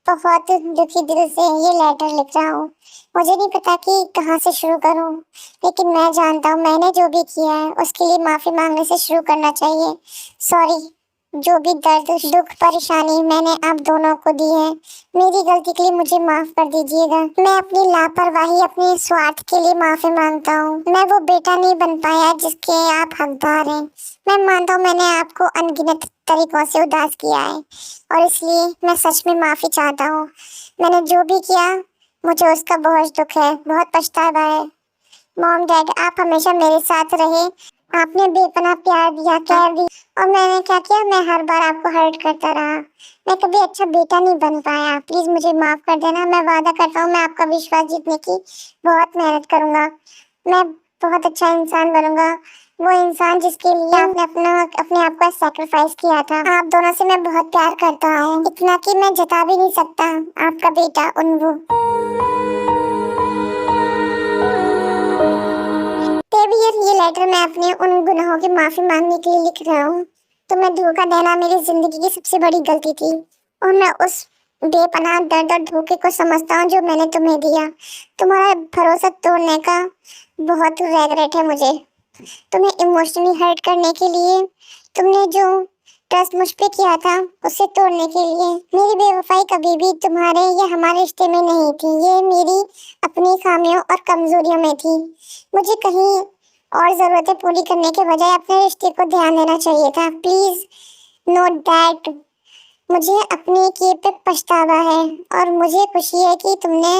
बहुत दुखी दिल से ये लेटर लिख रहा हूँ। मुझे नहीं पता कि कहाँ से शुरू करूँ, लेकिन मैं जानता हूँ मैंने जो भी किया है उसके लिए माफ़ी मांगने से शुरू करना चाहिए। सॉरी, जो भी दर्द दुख परेशानी मैंने आप दोनों को दी है, मेरी गलती के लिए मुझे माफ़ कर दीजिएगा। मैं अपनी लापरवाही, अपने स्वार्थ के लिए माफ़ी मांगता हूँ। मैं वो बेटा नहीं बन पाया जिसके आप हकदार हैं। मैं मानता हूँ मैंने आपको अनगिनत तरीकों से उदास किया है और इसलिए मैं सच में माफ़ी चाहता हूँ। मैंने जो भी किया मुझे उसका बहुत दुख है, बहुत पछतावा है। मॉम डैड, आप हमेशा मेरे साथ रहे। आपने बेपनाह प्यार दिया, केयर दी, और मैंने क्या किया? मैं हर बार आपको हर्ट करता रहा। मैं कभी अच्छा बेटा नहीं बन पाया। प्लीज़ मुझे माफ़ कर देना। मैं वादा करता हूँ मैं आपका विश्वास जीतने की बहुत मेहनत करूँगा। मैं बहुत अच्छा इंसान बनूंगा, वो इंसान जिसके लिए आपने अपने आप को सैक्रिफाइस किया था। आप दोनों से मैं बहुत प्यार करता हूँ, इतना कि मैं जता भी नहीं सकता। आपका बेटा उन्वू। ये लेटर मैं अपने उन गुनाहों की माफी मांगने के लिए लिख रहा हूँ। तुम्हें धोखा देना मेरी जिंदगी की सबसे बड़ी गलती थी और मैं उस बेपनाह दर्द और धोखे को समझता हूँ जो मैंने तुम्हें दिया। तुम्हारा भरोसा तोड़ने का बहुत रेग्रेट है मुझे। तुम्हें इमोशनली हर्ट करने के लिए, तुमने जो ट्रस्ट मुझ पे किया था उसे तोड़ने के लिए। मेरी बेवफाई कभी भी तुम्हारे या हमारे रिश्ते में नहीं थी, ये मेरी अपनी खामियों और कमजोरियों में थी। मुझे कहीं और जरूरतें पूरी करने के बजाय अपने रिश्ते को ध्यान देना चाहिए था। Please note that. मुझे अपने किए पे पछतावा है और मुझे खुशी है कि तुमने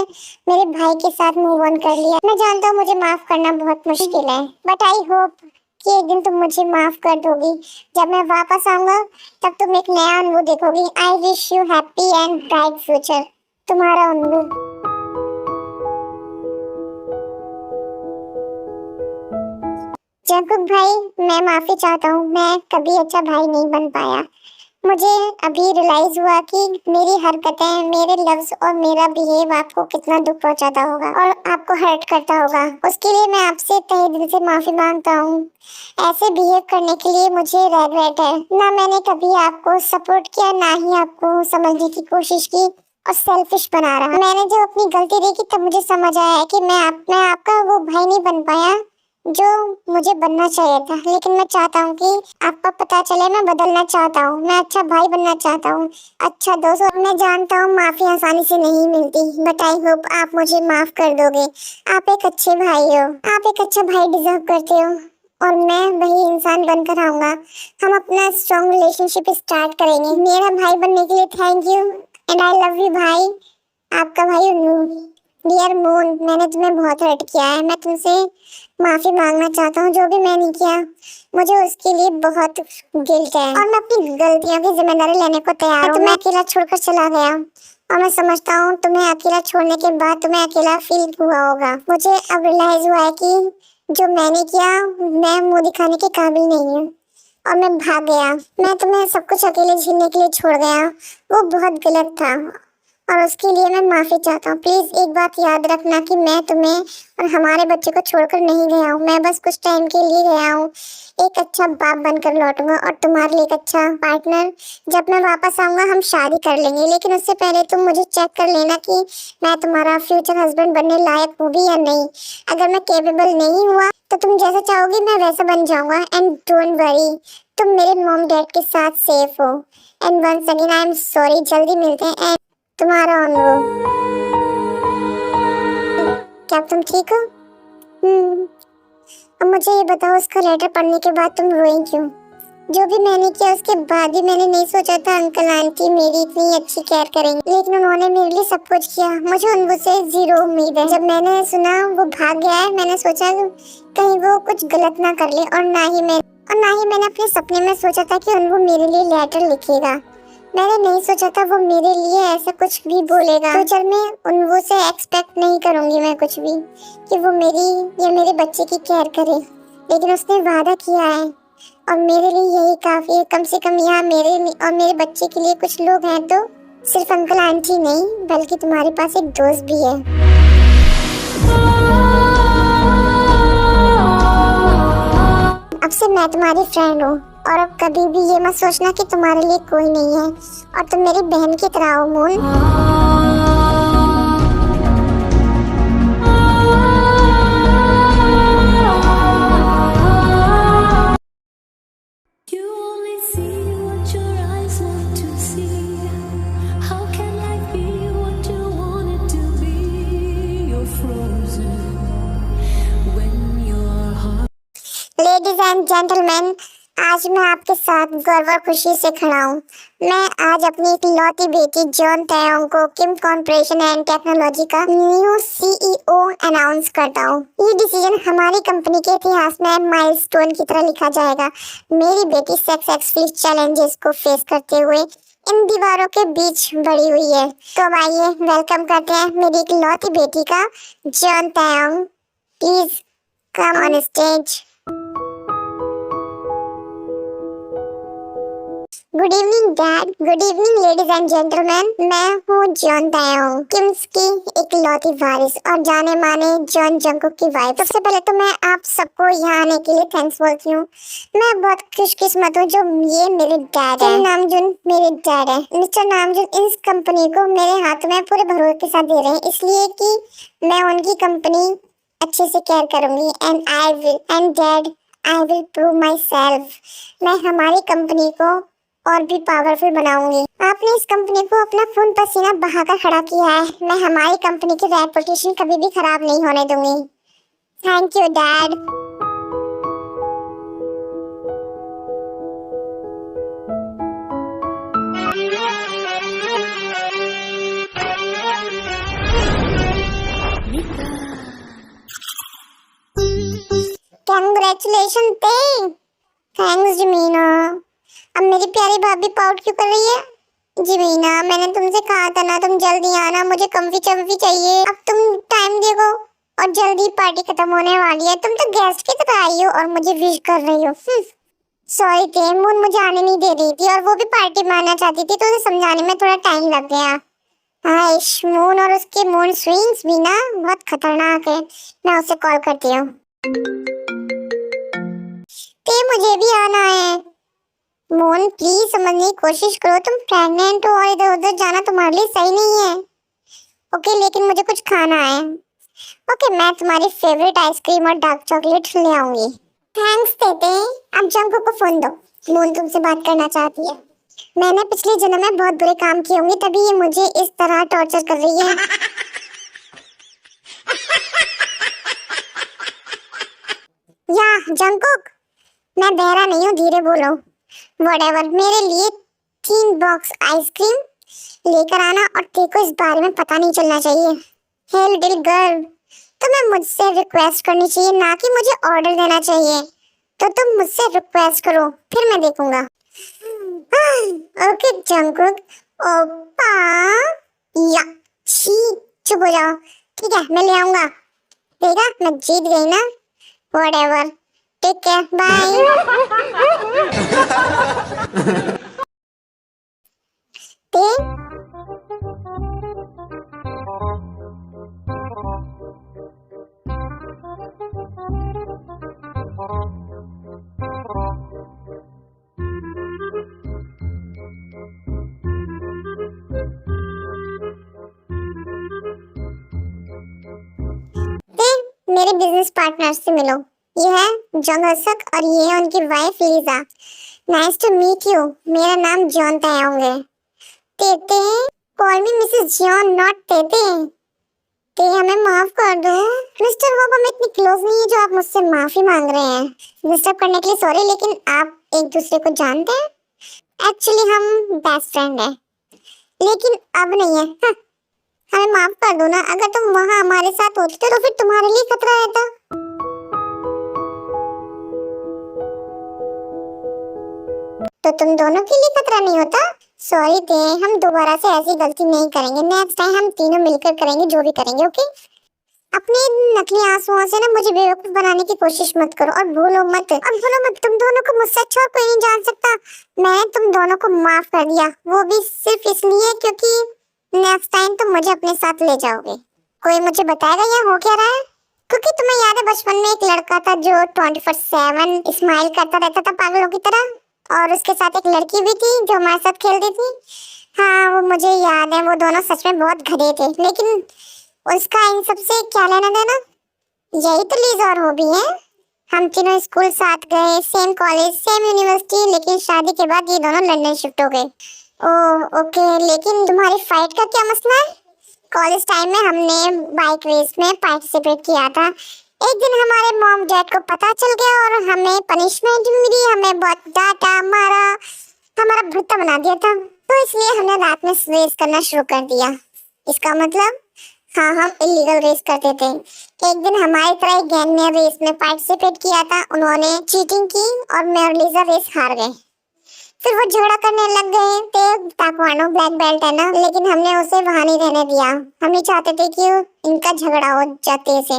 मेरे भाई के साथ मूव ऑन कर लिया। मैं जानता हूँ मुझे माफ करना बहुत मुश्किल है, बट आई होप कि एक दिन तुम मुझे माफ कर दोगी। जब मैं वापस आऊंगा तब तुम एक नया अनुभव देखोगी। I wish you happy and bright future. तुम्हारा अनुभव। जंकुक भाई, मैं माफी चाहता हूँ, मैं कभी अच्छा भाई नहीं बन पाया। मुझे अभी रियलाइज हुआ कि मेरी हरकतें, मेरे लफ्ज और मेरा बिहेव आपको कितना दुख पहुंचाता होगा और आपको हर्ट करता होगा। उसके लिए मैं आपसे तहे दिल से माफी मांगता हूँ। ऐसे बिहेव करने के लिए मुझे रेग्रेट है। ना मैंने कभी आपको सपोर्ट किया, ना ही आपको समझने की कोशिश की और सेल्फिश बना रहा। मैंने जब अपनी गलती देखी तब मुझे समझ आया कि मैं आपका वो भाई नहीं बन पाया जो मुझे बनना चाहिए था। लेकिन मैं चाहता हूँ कि आपको पता चले मैं बदलना चाहता हूँ, मैं अच्छा भाई बनना चाहता हूँ, अच्छा दोस्त। और मैं जानता हूँ माफी आसानी से नहीं मिलती, बट आई होप आप मुझे माफ कर दोगे। आप एक अच्छे भाई हो, आप एक अच्छा भाई डिजर्व करते हो और मैं वही इंसान बनकर आऊंगा। हम अपना स्ट्रॉन्ग रिलेशनशिप स्टार्ट करेंगे। मेरा भाई बनने के लिए thank you and I love you भाई। आपका भाई डियर मून, मैंने तुम्हें बहुत हर्ट किया है। मैं तुमसे माफी मांगना चाहता हूँ। जो भी मैंने किया मुझे उसके लिए बहुत गिल्ट है और मैं अपनी गलतियों की जिम्मेदारी लेने को तैयार हूँ। मैं अकेला छोड़कर चला गया और मैं समझता हूँ तुम्हें अकेला छोड़ने के बाद तुम्हें अकेला फील हुआ होगा। मुझे अब रियलाइज हुआ है कि जो मैंने किया मैं मुंह दिखाने के काबिल नहीं हूँ और मैं भाग गया। मैं तुम्हें सब कुछ अकेले झेलने के लिए छोड़ गया, वो बहुत गलत था और उसके लिए मैं माफी चाहता हूँ। प्लीज एक बात याद रखना कि मैं तुम्हें और हमारे बच्चे को छोड़कर नहीं गया हूँ। मैं बस कुछ टाइम के लिए गया हूँ। एक अच्छा बाप बनकर लौटूंगा और तुम्हारे लिए एक अच्छा पार्टनर। जब मैं वापस आऊंगा हम शादी कर लेंगे, लेकिन उससे पहले तुम मुझे चेक कर लेना कि मैं तुम्हारा फ्यूचर हस्बैंड बनने लायक हूँ भी या नहीं। अगर मैं केपेबल नहीं हुआ तो तुम जैसा चाहोगी मैं वैसा बन जाऊंगा। एंड डोंट वरी, तुम मेरे मॉम डैड के साथ सेफ हो। And once again I am sorry. जल्दी मिलते हैं। एंड तुम्हारा अनुभव। क्या तुम ठीक हो? अब मुझे ये बताओ, उसका लेटर पढ़ने के बाद तुम रोई क्यों? जो भी मैंने किया उसके बाद भी मैंने नहीं सोचा था अंकल आंटी मेरी इतनी अच्छी केयर करेंगे, लेकिन उन्होंने मेरे लिए सब कुछ किया। मुझे उनसे जीरो उम्मीद है। जब मैंने सुना वो भाग गया है, मैंने सोचा कहीं वो कुछ गलत ना कर ले और ना ही मैंने अपने सपने में सोचा था कि वो मेरे लिए लेटर लिखेगा। मैंने नहीं सोचा था वो मेरे लिए ऐसा कुछ भी बोलेगा। फ्यूचर में उनवो से एक्सपेक्ट नहीं करूंगी मैं कुछ भी कि वो मेरी या मेरे बच्चे की केयर करे, लेकिन उसने वादा किया है और मेरे लिए यही काफी है। कम से कम यहाँ मेरे और मेरे बच्चे के लिए कुछ लोग हैं तो सिर्फ अंकल आंटी नहीं बल्कि तुम्हारे पास एक दोस्त भी है। अब से मैं तुम्हारी फ्रेंड हूँ और अब कभी भी ये मत सोचना कि तुम्हारे लिए कोई नहीं है और तुम मेरी बहन की तरह हो moon. You only see what your eyes want to see. How can life be what you want it to be? You're frozen when your heart. Ladies and gentleman, आज मैं आपके साथ गर्व और खुशी से खड़ा हूँ। मैं आज अपनी इकलौती बेटी जॉन तयोंग को किम कॉर्पोरेशन एंड टेक्नोलॉजी का न्यू सीईओ अनाउंस करता हूँ। ये डिसीजन हमारी कंपनी के इतिहास में माइलस्टोन की तरह लिखा जाएगा। मेरी बेटी सेक्स एक्सप्लिसिट चैलेंजेस को फेस करते हुए इन दीवारों के बीच बड़ी हुई है। तो अब आइए वेलकम करते हैं मेरी इकलौती बेटी का Jeon Taeyong. Please come on stage. Good evening dad, good evening ladies and gentleman. मैं हूँ जॉन तयोंग, किम्स की इकलौती वारिस और जाने माने जॉन जंकुक की वाइफ। सबसे पहले तो मैं आप सबको यहाँ आने के लिए थैंक्स बोलती हूँ। मैं बहुत खुशकिस्मत हूँ जो ये मेरे डैड है। नामजुन मेरे डैड है। मिस्टर नामजुन इस कंपनी को मेरे हाथ में पूरे भरोसे के साथ दे रहे हैं, इसलिए कि मैं उनकी कंपनी अच्छे से केयर करूंगी। And dad I will prove my self. मैं हमारी कंपनी को और भी पावरफुल बनाऊंगी। आपने इस कंपनी को अपना खून पसीना बहाकर खड़ा किया है। मैं हमारी कंपनी की रेपुटेशन कभी भी खराब नहीं होने दूंगी। Thank you dad. कांग्रेचुलेशन ते। थैंक्स जमीना। अब मेरी प्यारी भाभी पाउट क्यों कर रही है? जमीना, मैंने तुमसे कहा था ना तुम जल्दी आना, मुझे कम्फी चम्फी चाहिए। अब तुम टाइम देखो और जल्दी पार्टी खत्म होने वाली है। तुम तो गेस्ट की तरह आई हो और मुझे विश कर रही हो। सॉरी थे, मून मुझे आने नहीं दे रही थी और वो भी पार्टी मारना चाहती थी, तो उसे समझाने में थोड़ा टाइम लग गया। हाँ, मून और उसके मूड स्विंग्स भी ना बहुत खतरनाक है। मैं उसे कॉल करती हूँ। ते मुझे भी आना है। मून प्लीज समझने की कोशिश करो, तुम प्रेग्नेंट हो और इधर उधर जाना तुम्हारे लिए सही नहीं है। ओके, लेकिन मुझे कुछ खाना है। ओके, मैं तुम्हारी फेवरेट आइसक्रीम और डार्क चॉकलेट ले आऊंगी। थैंक्स तेते। अब जंको को फोन दो, मून तुमसे बात करना चाहती है। मैंने पिछले जन्म में बहुत बुरे काम किए होंगे, तभी ये मुझे इस तरह टॉर्चर कर रही है। या जंकुक, मैं बहरा नहीं हूँ, धीरे बोलो। व्हाटएवर, मेरे लिए 3 बॉक्स आइसक्रीम लेकर आना और तेरे को इस बारे में पता नहीं चलना चाहिए। हे लिटिल गर्ल, तुम्हें मुझसे रिक्वेस्ट करनी चाहिए, ना कि मुझे ऑर्डर देना चाहिए। तो तुम मुझसे रिक्वेस्ट करो, फिर मैं देखूंगा। ओके जंकुक, ओपा। या छी, चुप हो जाओ। ठीक है, मैं ले आऊंगा। देखा, मैं जीत गई ना। Whatever, take care, bye. ते मेरे बिजनेस पार्टनर से मिलो। ये है जंग हसक और ये है उनकी wife Lisa. Nice to meet you. मेरा नाम जॉन तायाओंगे। तेते, call me Mrs John, not तेते। ते हमें माफ कर दो। मिस्टर होप, हम इतनी क्लोज नहीं है जो आप मुझसे माफी मांग रहे हैं। डिस्टर्ब करने के लिए सॉरी, लेकिन आप एक दूसरे को जानते हैं? एक्चुअली हम बेस्ट फ्रेंड हैं, लेकिन अब नहीं है। हाँ, हमें माफ कर दो ना। अगर तुम वहाँ हमारे साथ होते तो फिर तुम्हारे लिए खतरा रहता। तो तुम दोनों के लिए खतरा नहीं होता? सॉरी थे, हम दोबारा से ऐसी गलती नहीं करेंगे। नेक्स्ट टाइम हम तीनों मिलकर करेंगे जो भी करेंगे। ओके, अपने नकली आंसुओं से ना मुझे बेवकूफ बनाने की कोशिश मत करो और भूलो मत, तुम दोनों को मुझसे अच्छा कोई नहीं जान सकता। मैंने तुम दोनों को माफ कर दिया, वो भी सिर्फ इसलिए क्योंकि नेक्स्ट टाइम तुम मुझे अपने साथ ले जाओगे। कोई मुझे बताएगा यहाँ हो क्या रहा है? क्योंकि तुम्हें याद है बचपन में एक लड़का था जो 24/7 स्माइल करता रहता था पागलों की तरह, और उसके साथ एक लड़की भी थी जो हमारे साथ खेलती थी। हाँ, वो मुझे याद है। वो दोनों सच में बहुत गधे थे, लेकिन उसका इन सब से क्या लेना देना? यही तो लीजा और हॉबी है। हम तीनों स्कूल साथ गए, सेम कॉलेज, सेम यूनिवर्सिटी, लेकिन शादी के बाद ये दोनों लंदन शिफ्ट हो गए। ओह ओके, लेकिन तुम्हारी फाइट का क्या मसला है? कॉलेज टाइम में हमने बाइक रेस में पार्टिसिपेट किया था। एक दिन हमारे मॉम डैड को पता चल गया और हमें पनिशमेंट मिली। हमें बहुत डांटा, मारा, हमारा भुट्टा बना दिया था। तो इसलिए हमने रात में रेस करना शुरू कर दिया। इसका मतलब हाँ, हम इलीगल रेस करते थे। एक दिन हमारी तरह एक गैंग ने रेस में पार्टिसिपेट किया था। उन्होंने चीटिंग की और मैं और लीजा रेस हार गए। फिर वो झगड़ा करने लग गए थे। ताइक्वांडो ब्लैक बेल्ट है ना, लेकिन हमने उसे वहां नहीं रहने दिया। हम ही चाहते थे कि इनका झगड़ा हो जाते से।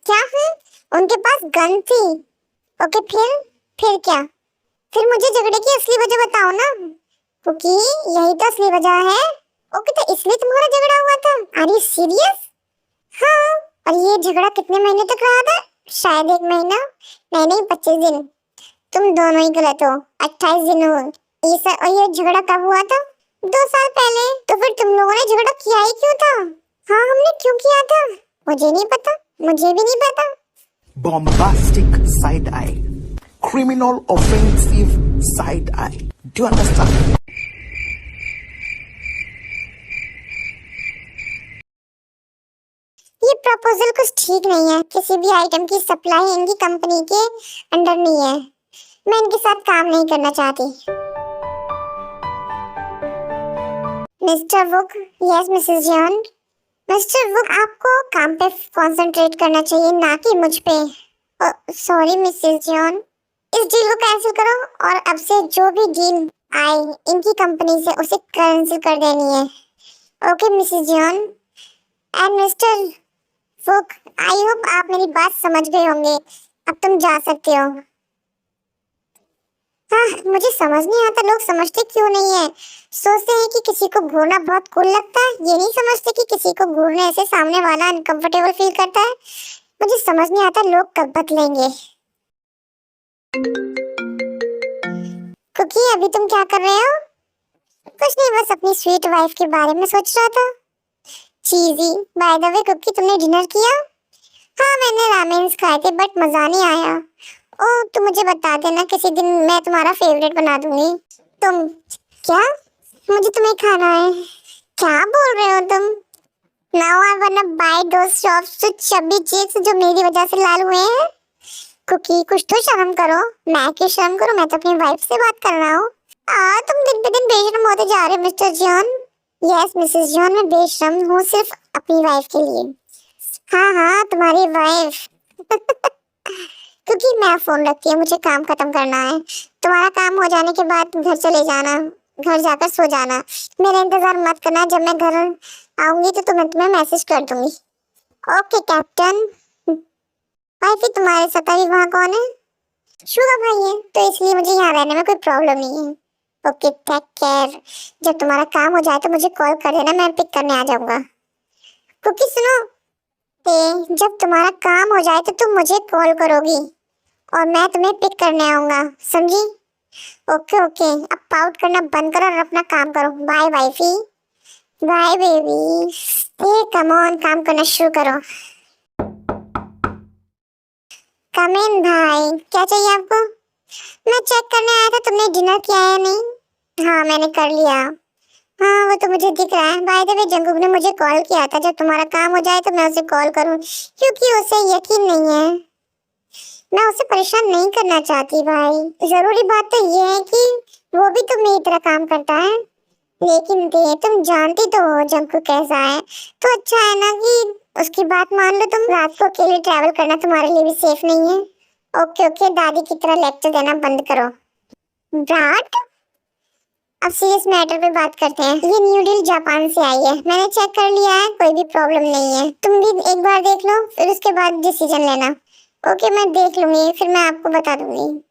क्या है? उनके पास गन थी। ओके, फिर क्या? फिर मुझे झगड़े की असली वजह बताओ ना, क्योंकि यही तो असली वजह है। ओके, तो इसलिए तुम्हारा झगड़ा हुआ था? Are you serious? हाँ, और ये झगड़ा कितने महीने तक रहा था? शायद 1 महीना, नहीं 25 दिन। तुम दोनों ही गलत हो। 28 दिन हुए। और ये झगड़ा कब हुआ था? 2 साल पहले। तो फिर तुम लोगों ने झगड़ा किया ही क्यों था? हाँ, हमने क्यों किया था? मुझे नहीं पता, मुझे भी नहीं पता। Bombastic side eye. Criminal offensive side eye. Do you understand? ये प्रपोजल कुछ ठीक नहीं है। किसी भी आइटम की सप्लाई इनकी कंपनी के अंडर नहीं है। मैं इनके साथ काम नहीं करना चाहती। मिस्टर वुक, यस मिसेस जॉन। मिस्टर वुक, आपको काम पे कंसंट्रेट करना चाहिए, ना कि मुझ पे। सॉरी मिसेस जॉन, इस डील को कैंसिल करो और अब से जो भी डील आई इनकी कंपनी से उसे कैंसिल कर देनी है। Okay Mrs John and mister फुक, आई होप आप मेरी बात समझ गए होंगे। अब तुम जा सकते हो। हाँ, मुझे समझ नहीं आता लोग समझते क्यों नहीं है। सोचते हैं कि किसी को घूरना बहुत कूल लगता है, ये नहीं समझते कि किसी को घूरने से सामने वाला अनकंफर्टेबल फील करता है। मुझे समझ नहीं आता लोग कब बदलेंगे। कुकी, अभी तुम क्या कर रहे हो? कुछ नहीं, बस अपनी स्वीट वाइफ के बारे में सोच रहा था। चीजी, बाय द वे कुकी, तुमने डिनर किया? हाँ, मैंने रामेन्स खाए थे बट मजा नहीं आया। ओह, तुम मुझे बता देना, किसी दिन मैं तुम्हारा फेवरेट बना दूंगी। तुम क्या? मुझे तुम्हें खाना है? क्या बोल रहे हो तुम? Now I wanna buy those shops to chubby cheeks जो मेरी वजह से लाल हुए हैं। कुकी, कुछ तो शर्म करो। मैं क्यों शर्म करूं? मैं तो अपनी वाइफ से बात कर रहा हूँ। तुम दिन पे दिन बेशरम होते जा रहे हो mister John. Yes Mrs John, मैं बेशरम हूँ सिर्फ अपनी वाइफ के लिए। हाँ हाँ, तुम्हारी वाइफ। क्योंकि मैं फोन रखती है, मुझे काम खत्म करना है। तुम्हारा काम हो जाने के बाद घर चले जाना, घर जाकर सो जाना। मेरा इंतजार मत करना, जब मैं घर आऊंगी तो तुम्हें मैसेज कर दूंगी। Okay captain. वाइफी, तुम्हारे साथ अभी वहाँ कौन है? शुगर भाई है, तो इसलिए मुझे यहाँ रहने में कोई प्रॉब्लम नहीं है। Okay take care. जब तुम्हारा काम हो जाए तो मुझे कॉल कर देना, मैं पिक करने आ जाऊंगा। कुकी सुनो, जब तुम्हारा काम हो जाए तो तुम मुझे कॉल करोगी और मैं तुम्हें पिक करने आऊंगा, समझी? ओके ओके, अब पाउट करना बंद करो और अपना काम करो। Bye wifey. Bye baby. Come on, काम करना शुरू करो। कम इन भाई, क्या चाहिए आपको? मैं चेक करने आया था, तुमने डिनर किया है नहीं? हाँ, मैंने कर लिया। हाँ, वो तो मुझे दिख रहा है। बाय द वे, जंगुक ने मुझे कॉल किया था, जब तुम्हारा काम हो जाए तो मैं उसे कॉल करूँ, क्योंकि उसे यकीन नहीं है। मैं उसे परेशान नहीं करना चाहती भाई। जरूरी बात तो ये है कि वो भी तो मेरी तरह काम करता है। लेकिन तुम जानती तो हो जंगुक कैसा है, तो अच्छा है ना कि उसकी बात मान लो तुम। रात को अकेले ट्रैवल करना तुम्हारे लिए भी सेफ नहीं है। ओके ओके, दादी की तरह लेक्चर देना बंद करो। ब्राट, अब सीरियस मैटर पे बात करते हैं। ये न्यू डील जापान से आई है, मैंने चेक कर लिया है, कोई भी प्रॉब्लम नहीं है। तुम भी एक बार देख लो, फिर उसके बाद डिसीजन लेना। ओके, मैं देख लूंगी, फिर मैं आपको बता दूंगी।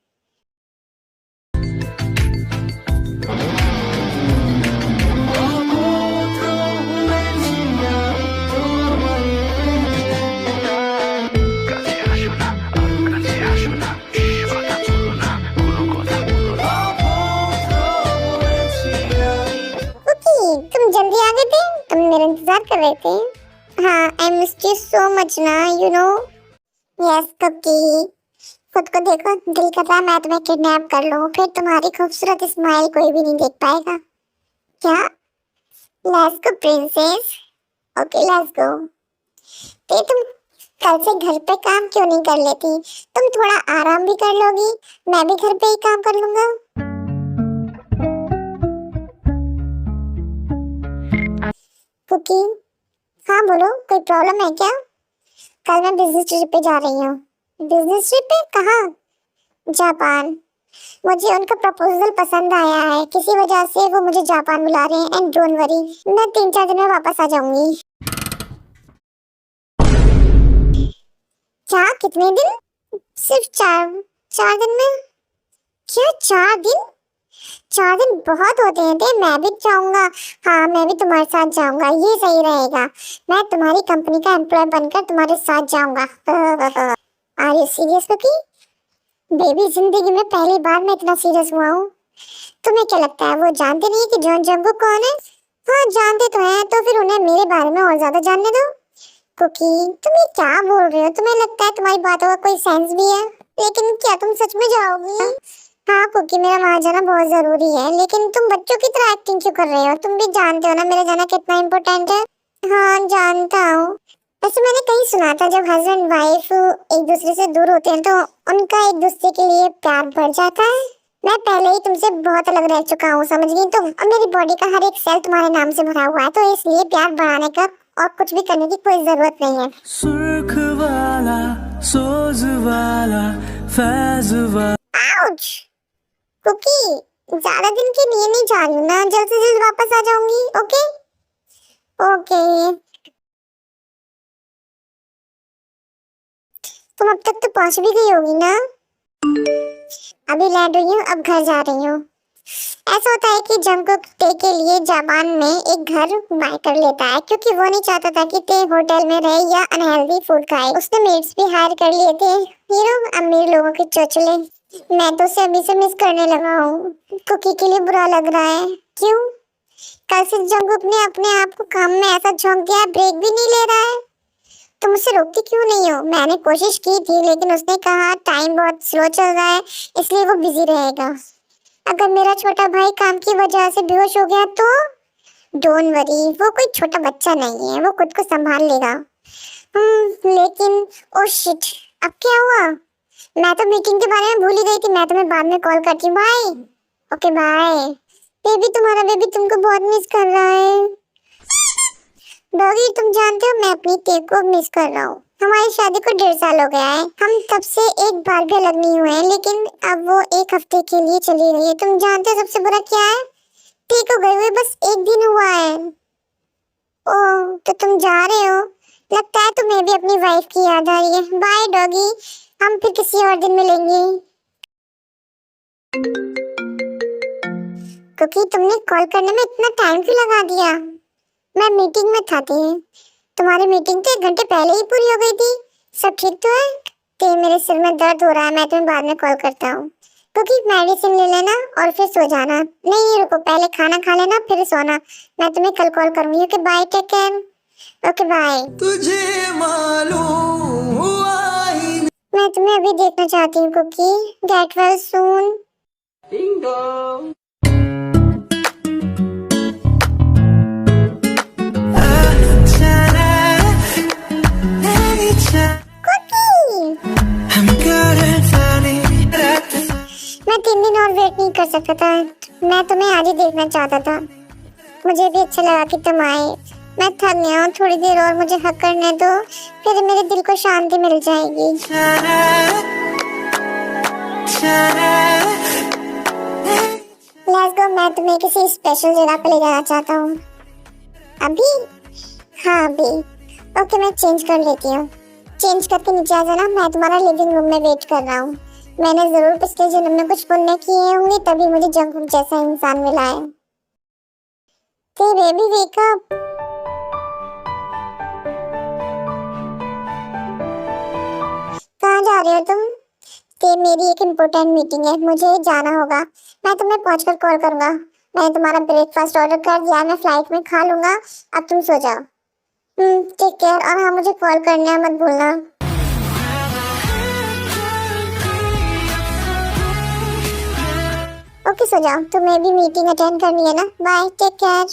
तुम जल्दी आ गए थे, तुम मेरा इंतजार कर रहे थे। हाँ, I missed you so much ना, यू नो। यस कुकी, खुद को देखो, दिल कर रहा है मैं तुम्हें किडनैप कर लूं, फिर तुम्हारी खूबसूरत स्माइल कोई भी नहीं देख पाएगा। क्या? Let's go princess. Okay let's go. तो तुम कल से घर पे काम क्यों नहीं कर लेती? तुम थोड़ा आराम भी कर लोगी, मैं भी घर पे ही काम कर लूंगा। कुकी, हाँ बोलो, कोई प्रॉब्लम है क्या? कल मैं बिजनेस ट्रिप पे जा रही हूँ। बिजनेस ट्रिप पे? कहाँ? जापान। मुझे उनका प्रपोजल पसंद आया है, किसी वजह से वो मुझे जापान बुला रहे हैं। एंड डोंट वरी, मैं 3-4 दिन में वापस आ जाऊंगी। क्या? कितने दिन? सिर्फ 4 दिन में? क्या 4 दिन? 4 दिन बहुत होते हैं। मैं भी जाऊंगा। हाँ, मैं भी तुम्हारे साथ जाऊंगा, ये सही रहेगा। मैं तुम्हारी कंपनी का एम्प्लॉय बनकर तुम्हारे साथ जाऊंगा। Are you serious cookie? Baby, जिंदगी में पहली बार मैं इतना सीरियस हुआ हूँ। तुम्हें क्या लगता है वो जानते नहीं कि जॉन जंगकुक कौन है? हाँ, जानते तो हैं, तो फिर उन्हें मेरे बारे में और ज्यादा जानने दो। कुकी, तुम ये क्या बोल रहे हो? तुम्हें लगता है तुम्हारी बातों का कोई सेंस भी है? लेकिन क्या तुम सच में जाओगी? हाँ कुकी, मेरा वहाँ जाना बहुत जरूरी है, लेकिन तुम बच्चों की तरह एक्टिंग क्यों कर रहे हो? तुम भी जानते हो ना मेरा जाना कितना इम्पोर्टेंट है। हाँ जानता हूँ। वैसे मैंने कहीं सुना था जब हस्बैंड वाइफ एक दूसरे से दूर होते हैं तो उनका एक दूसरे के लिए प्यार बढ़ जाता है। मैं पहले ही तुमसे बहुत अलग रह चुका हूँ, समझ गई तुम? और मेरी बॉडी का हर एक सेल तुम्हारे नाम से भरा हुआ है, तो इसलिए प्यार बढ़ाने का और कुछ भी करने की कोई जरूरत नहीं है। सुर्ख वाला सोज वाला फैज वाला। आउच। कुकी, ज्यादा दिन के लिए नहीं जा रही हूँ ना, जल्द से जल्द वापस आ जाऊंगी। Okay okay. तुम अब तक तो पहुंच भी गई होगी ना। अभी लैंड हुई हूँ, अब घर जा रही हूँ। ऐसा होता है कि जंगकुक टे के लिए जापान में एक घर बाय कर लेता है, क्योंकि वो नहीं चाहता था कि टे होटल में रहे या अनहेल्दी फूड खाए। उसने मेड्स भी हायर कर लिए थे, अमीर लोगों के चोचले। मैं तो उसे अभी से मिस करने लगा हूँ। कुकी के लिए बुरा लग रहा है। क्यों? कल से जंगकुक ने अपने आप को काम में ऐसा झोंक दिया, ब्रेक भी नहीं ले रहा है। तुम मुझसे रोकती क्यों नहीं हो? मैंने कोशिश की थी, लेकिन उसने कहा टाइम बहुत स्लो चल रहा है, इसलिए वो बिजी रहेगा। अगर मेरा छोटा भाई काम की वजह से बेहोश हो गया तो? डोंट वरी, वो कोई छोटा बच्चा नहीं है, वो खुद को संभाल लेगा। लेकिन ओ शिट, अब क्या हुआ? मैं तो मीटिंग के बारे में भूल ही गई थी। मैं तुम्हें बाद में कॉल करती हूँ। बाय। Okay bye. बेबी, तुम्हारा बेबी तुमको बहुत मिस कर रहा है। डॉगी, तुम जानते हो मैं अपनी टेप को मिस कर रहा हूँ। हमारी शादी को 1.5 साल हो गया है। हम तब से एक बार भी अलग नहीं हुए हैं, लेकिन अब वो 1 हफ्ते के लिए चली गई है। तुम जानते हो सबसे बुरा क्या है? टे को गए हुए बस 1 दिन हुआ है। ओह, तो तुम जा रहे हो? लगता है तुम्हें भी अपनी वाइफ की याद आ रही है। बाय डॉगी, हम फिर किसी और दिन मिलेंगे। क्योंकि तुमने कॉल करने में इतना टाइम क्यों लगा दिया? मैं मीटिंग में था। तुम्हारी मीटिंग तो 1 घंटे पहले ही पूरी हो गई थी। सब ठीक तो है? ते मेरे सिर में दर्द हो रहा है, मैं तुम्हें बाद में कॉल करता हूँ। क्योंकि मेडिसिन ले लेना और फिर सो जाना। नहीं रुको, पहले खाना खा लेना फिर सोना। मैं तुम्हें कल कॉल करूंगी। Okay bye, take care. Okay bye. तुझे मालूम हुआ ही मैं तुम्हें अभी देखना चाहती हूँ कुकी। Get well soon. मैं 3 दिन और वेट नहीं कर सकता था। मैं तुम्हें आज ही देखना चाहता था। मुझे भी अच्छा लगा कि तुम आए। मैं थक गया हूँ, थोड़ी देर और मुझे हक करने दो, फिर मेरे दिल को शांति मिल जाएगी। लेट्स गो, मैं तुम्हें किसी स्पेशल जगह पे ले जाना चाहता हूँ। अभी? हाँ अभी। ओके, मैं चेंज कर लेती हूँ। चेंज करके नीचे आ जाना, मैं तुम्हारा लिविंग रूम में वेट कर रहा हूँ। मैंने जरूर पिछले जन्म में कुछ पुण्य किए होंगे, तभी मुझे जंगकुक जैसा इंसान मिला है। ते बेबी वेक अप। कहाँ जा रहे हो तुम? ते मेरी एक इम्पोर्टेंट मीटिंग है, मुझे जाना होगा। मैं तुम्हें पहुंचकर कॉल करूंगा। मैंने तुम्हारा ब्रेकफास्ट ऑर्डर कर दिया, मैं फ्लाइट में खा लूंगा। अब तुम सो जाओ। टेक केयर, और हाँ मुझे कॉल करना मत भूलना। ओके सो जाओ, तुम्हें भी मीटिंग अटेंड करनी है ना। Bye, take care.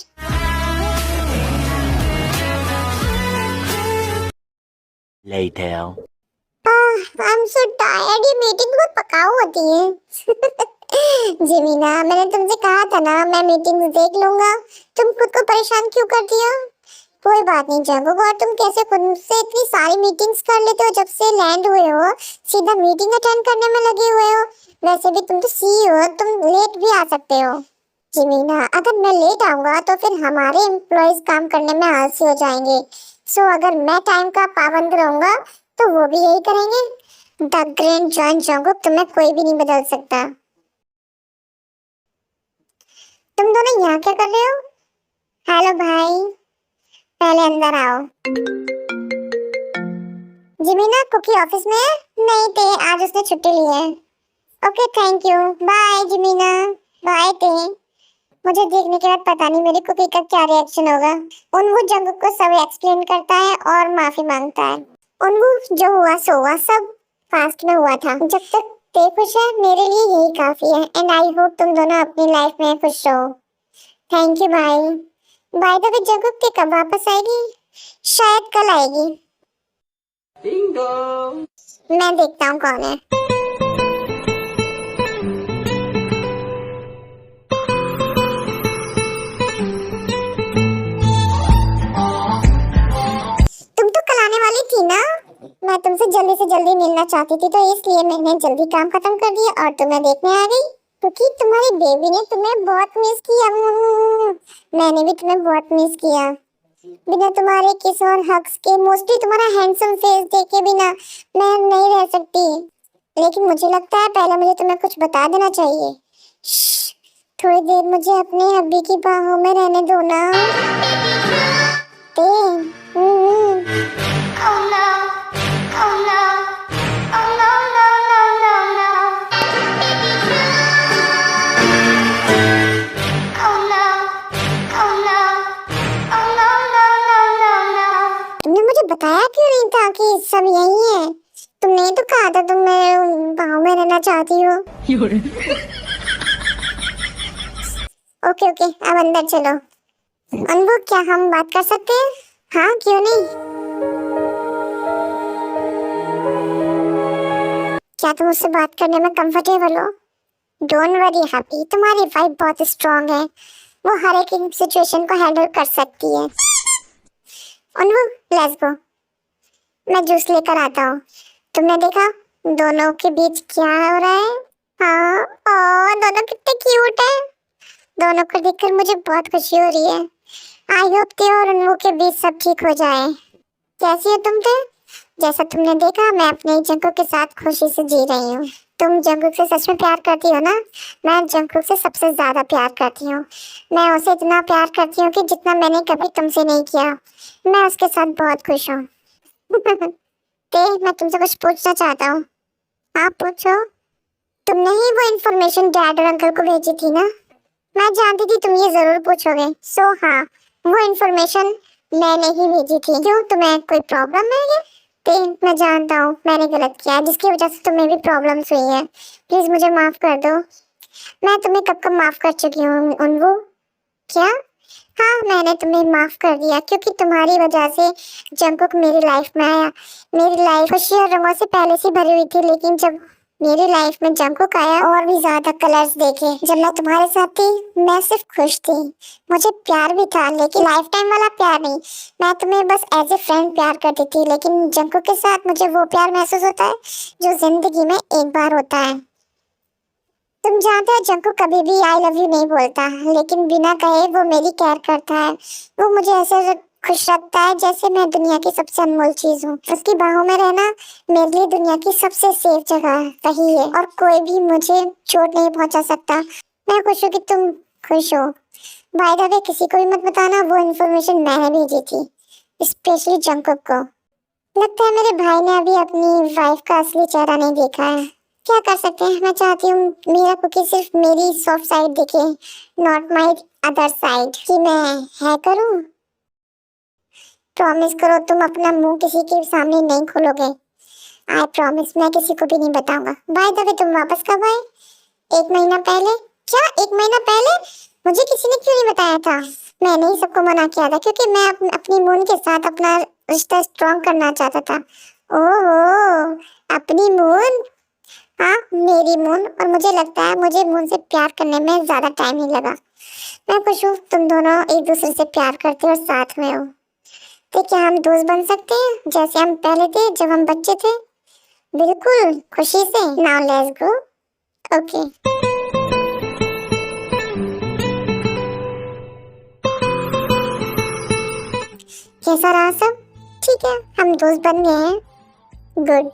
Later. I am so tired. ये मीटिंग बहुत पकाऊ होती है। जिमीना, मैंने तुमसे कहा था ना मैं मीटिंग देख लूंगा। तुम खुद को परेशान क्यों करती हो? कोई बात नहीं जंगकुक, और तुम कैसे खुद से इतनी सारी मीटिंग्स कर लेते हो? जब से लैंड हुए हो सीधा मीटिंग अटेंड करने में लगे हुए हो। वैसे भी तुम तो CEO हो, तुम लेट भी आ सकते हो। जिमीना, अगर मैं लेट आऊंगा तो फिर हमारे एम्प्लॉइज काम करने में आलसी हो जाएंगे। सो अगर मैं टाइम का पाबंद रहूंगा तो वो भी यही करेंगे। द ग्रेट जॉन जंगकुक, तुम्हें कोई भी नहीं बदल सकता। तुम दोनों यहाँ क्या कर रहे हो? हेलो भाई, पहले अंदर आओ। जिमीना, कुकी ऑफिस में है? नहीं थे, आज उसने छुट्टी ली है। Okay thank you. बाय जिमीना। बाय थे। मुझे देखने के बाद पता नहीं मेरी कुकी का क्या रिएक्शन होगा। उनवू जंगकुक को सब एक्सप्लेन करता है और माफी मांगता है। उनवू, जो हुआ सो हुआ, सब पास्ट में हुआ था। जब तक ते खुश है मेरे लिए यही काफी है। एंड आई होप तुम दोनों अपनी लाइफ में खुश रहो। थैंक यू भाई। बाय द वे जंगकुक के कब वापस आएगी? शायद कल आएगी। मैं देखता हूँ कौन है। तुम तो कल आने वाली थी ना? मैं तुमसे जल्दी से जल्दी मिलना चाहती थी, तो इसलिए मैंने जल्दी काम खत्म कर दिया और तुम्हें देखने आ गई, क्योंकि तुम्हारी बेबी ने तुम्हें बहुत मिस किया। मैंने भी तुम्हें बहुत मिस किया। बिना तुम्हारे किस और हग्स के, मोस्टली तुम्हारा हैंडसम फेस देखे बिना मैं नहीं रह सकती। लेकिन मुझे लगता है पहले मुझे तुम्हें कुछ बता देना चाहिए। श्श्श, थोड़ी देर मुझे अपने हब्बी की बाहों में रहने दो ना। तुमने मुझे बताया क्यों नहीं था कि सब यही है? तुमने तो कहा था तुम मेरे बाहों में रहना चाहती हो। ओके ओके, अब अंदर चलो। अनबू, क्या हम बात कर सकते हैं? हाँ, क्यों नहीं। क्या तुम उससे बात करने में कंफर्टेबल हो? डोंट वरी हैप्पी, तुम्हारी वाइफ बहुत स्ट्रांग है, वो हर एक सिचुएशन को हैंडल कर सकती है। अनबू, लेट्स गो, मैं जूस लेकर आता हूँ। तुमने देखा दोनों के बीच क्या हो रहा है? हाँ, और दोनों कितने क्यूट है। दोनों को देखकर मुझे बहुत खुशी हो रही है। आई होप ते और अनबू के बीच सब ठीक हो जाए। कैसी हो तुम ते? जैसा तुमने देखा, मैं अपने जंकुक के साथ खुशी से जी रही हूँ। तुम जंकुक से सच में प्यार करती हो ना? मैं जंकुक से सबसे ज्यादा प्यार करती हूँ। मैं उसे इतना प्यार करती हूँ कि जितना मैंने कभी तुमसे नहीं किया। मैं उसके साथ बहुत खुश हूँ। ते, मैं तुमसे कुछ पूछना चाहता हूँ। हाँ, पूछो। तुमने ही वो इन्फॉर्मेशन डैड और अंकल को भेजी थी ना? मैं जानती थी तुम ये जरूर पूछोगे। हाँ, वो इन्फॉर्मेशन मैंने ही भेजी थी। क्यों, तुम्हें कोई प्रॉब्लम है? ते, मैं जानता हूँ मैंने गलत किया, जिसकी वजह से तुम्हें भी प्रॉब्लम्स हुई है। प्लीज मुझे माफ कर दो। मैं तुम्हें कब कब माफ कर चुकी हूँ अनबू। क्या? हाँ, मैंने तुम्हें माफ कर दिया क्योंकि तुम्हारी वजह से जंकुक मेरी लाइफ में आया। मेरी लाइफ खुशी और रंगों से पहले से भरी हुई थी, लेकिन जब मेरी लाइफ में जंकुक आया और भी ज्यादा कलर्स देखे। जब मैं तुम्हारे साथ थी मैं सिर्फ खुश थी, मुझे प्यार भी था, लेकिन लाइफ टाइम वाला प्यार नहीं। मैं तुम्हें बस एज ए फ्रेंड प्यार करती थी, लेकिन जंकुक के साथ मुझे वो प्यार महसूस होता है जो जिंदगी में एक बार होता है। तुम जानते हो जंकुक कभी भी आई लव यू नहीं बोलता, लेकिन बिना कहे वो मेरी केयर करता है। वो मुझे ऐसे खुश रखता है जैसे मैं दुनिया की सबसे अनमोल चीज हूँ। उसकी बाहों में रहना मेरे लिए दुनिया की सबसे सेफ जगह रही है और कोई भी मुझे चोट नहीं पहुंचा सकता। मैं खुश हूँ कि तुम खुश हो। बाय द वे, किसी को भी मत बताना, वो इन्फॉर्मेशन मैंने भेजी थी, स्पेशली जंकुक को। लगता है मेरे भाई ने अभी अपनी वाइफ का असली चेहरा नहीं देखा है। क्या कर सकते हैं, मैं चाहती हूँ मेरा कुकी सिर्फ मेरी सॉफ्ट साइड दिखे, नॉट माई अदर साइड। कि मैं है करूँ? प्रॉमिस करो तुम अपना मुंह किसी के सामने नहीं खोलोगे। आई प्रॉमिस, मैं किसी को भी नहीं बताऊंगा। बाय द वे, तुम वापस कब आए? 1 महीना पहले। क्या 1 महीना पहले? मुझे किसी ने क्यों नहीं बताया था? मैंने ही सबको मना किया था क्योंकि मैं अपनी मून के साथ अपना रिश्ता स्ट्रॉन्ग करना चाहता था। ओह, अपनी मून? हाँ, मेरी मून। और मुझे लगता है मुझे मून से प्यार करने में ज्यादा टाइम नहीं लगा। मैं खुश हूँ तुम दोनों एक दूसरे से प्यार करते हो और साथ में हो। तो क्या हम दोस्त बन सकते हैं जैसे हम पहले थे जब हम बच्चे थे? बिल्कुल, खुशी से। Now let's go. ओके। कैसा रहा सब? ठीक है, हम दोस्त बन गए हैं। गुड।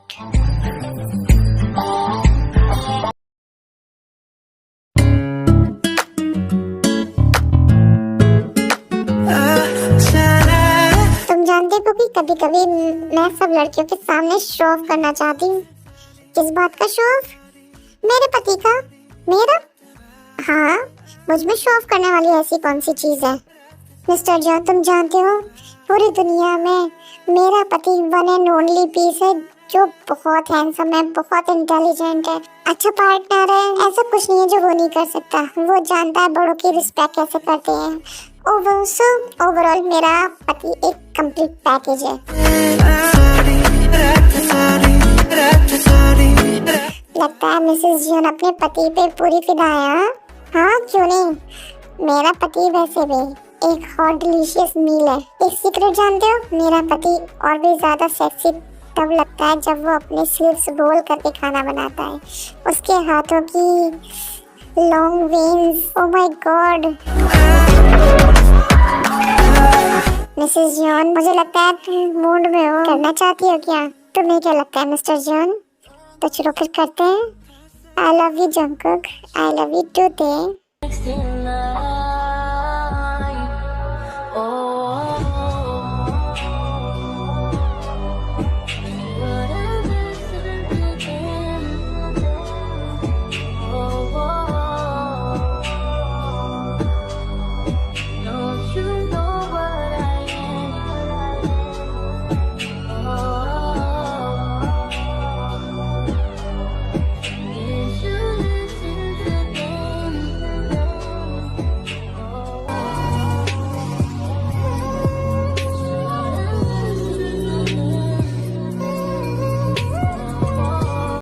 जानते हो कि कभी कभी मैं सब लड़कियों के सामने शो ऑफ करना चाहती हूँ। किस बात का शो ऑफ? मेरे पति का। मेरा? हाँ, मुझ में शो ऑफ करने वाली ऐसी कौन सी चीज है? मिस्टर जॉन, तुम जानते हो पूरी दुनिया में मेरा पति वन एंड ओनली पीस है जो बहुत हैंडसम है, बहुत इंटेलिजेंट है, अच्छा पार्टनर है। ऐसा कुछ नहीं है जो वो नहीं कर सकता। वो जानता है बड़ों की रिस्पेक्ट कैसे करते हैं। ओवरऑल मेरा पति एक कंप्लीट पैकेज है। लगता है मिसेस जियोन अपने पति पे पूरी फिदा है। हाँ, क्यों नहीं। मेरा पति वैसे भी एक हॉट डिलीशियस मील है। एक सीक्रेट जानते हो, मेरा पति और भी ज्यादा सेक्सी तब लगता है जब वो अपने स्लीव्स रोल करके खाना बनाता है। उसके हाथों की long veins, oh my God. Mrs John, मुझे लगता है तुम मूड में हो, करना चाहती हो क्या? तुम्हें क्या लगता है मिस्टर जॉन? तो चलो फिर करते हैं। I love you Jungkook, I love you to.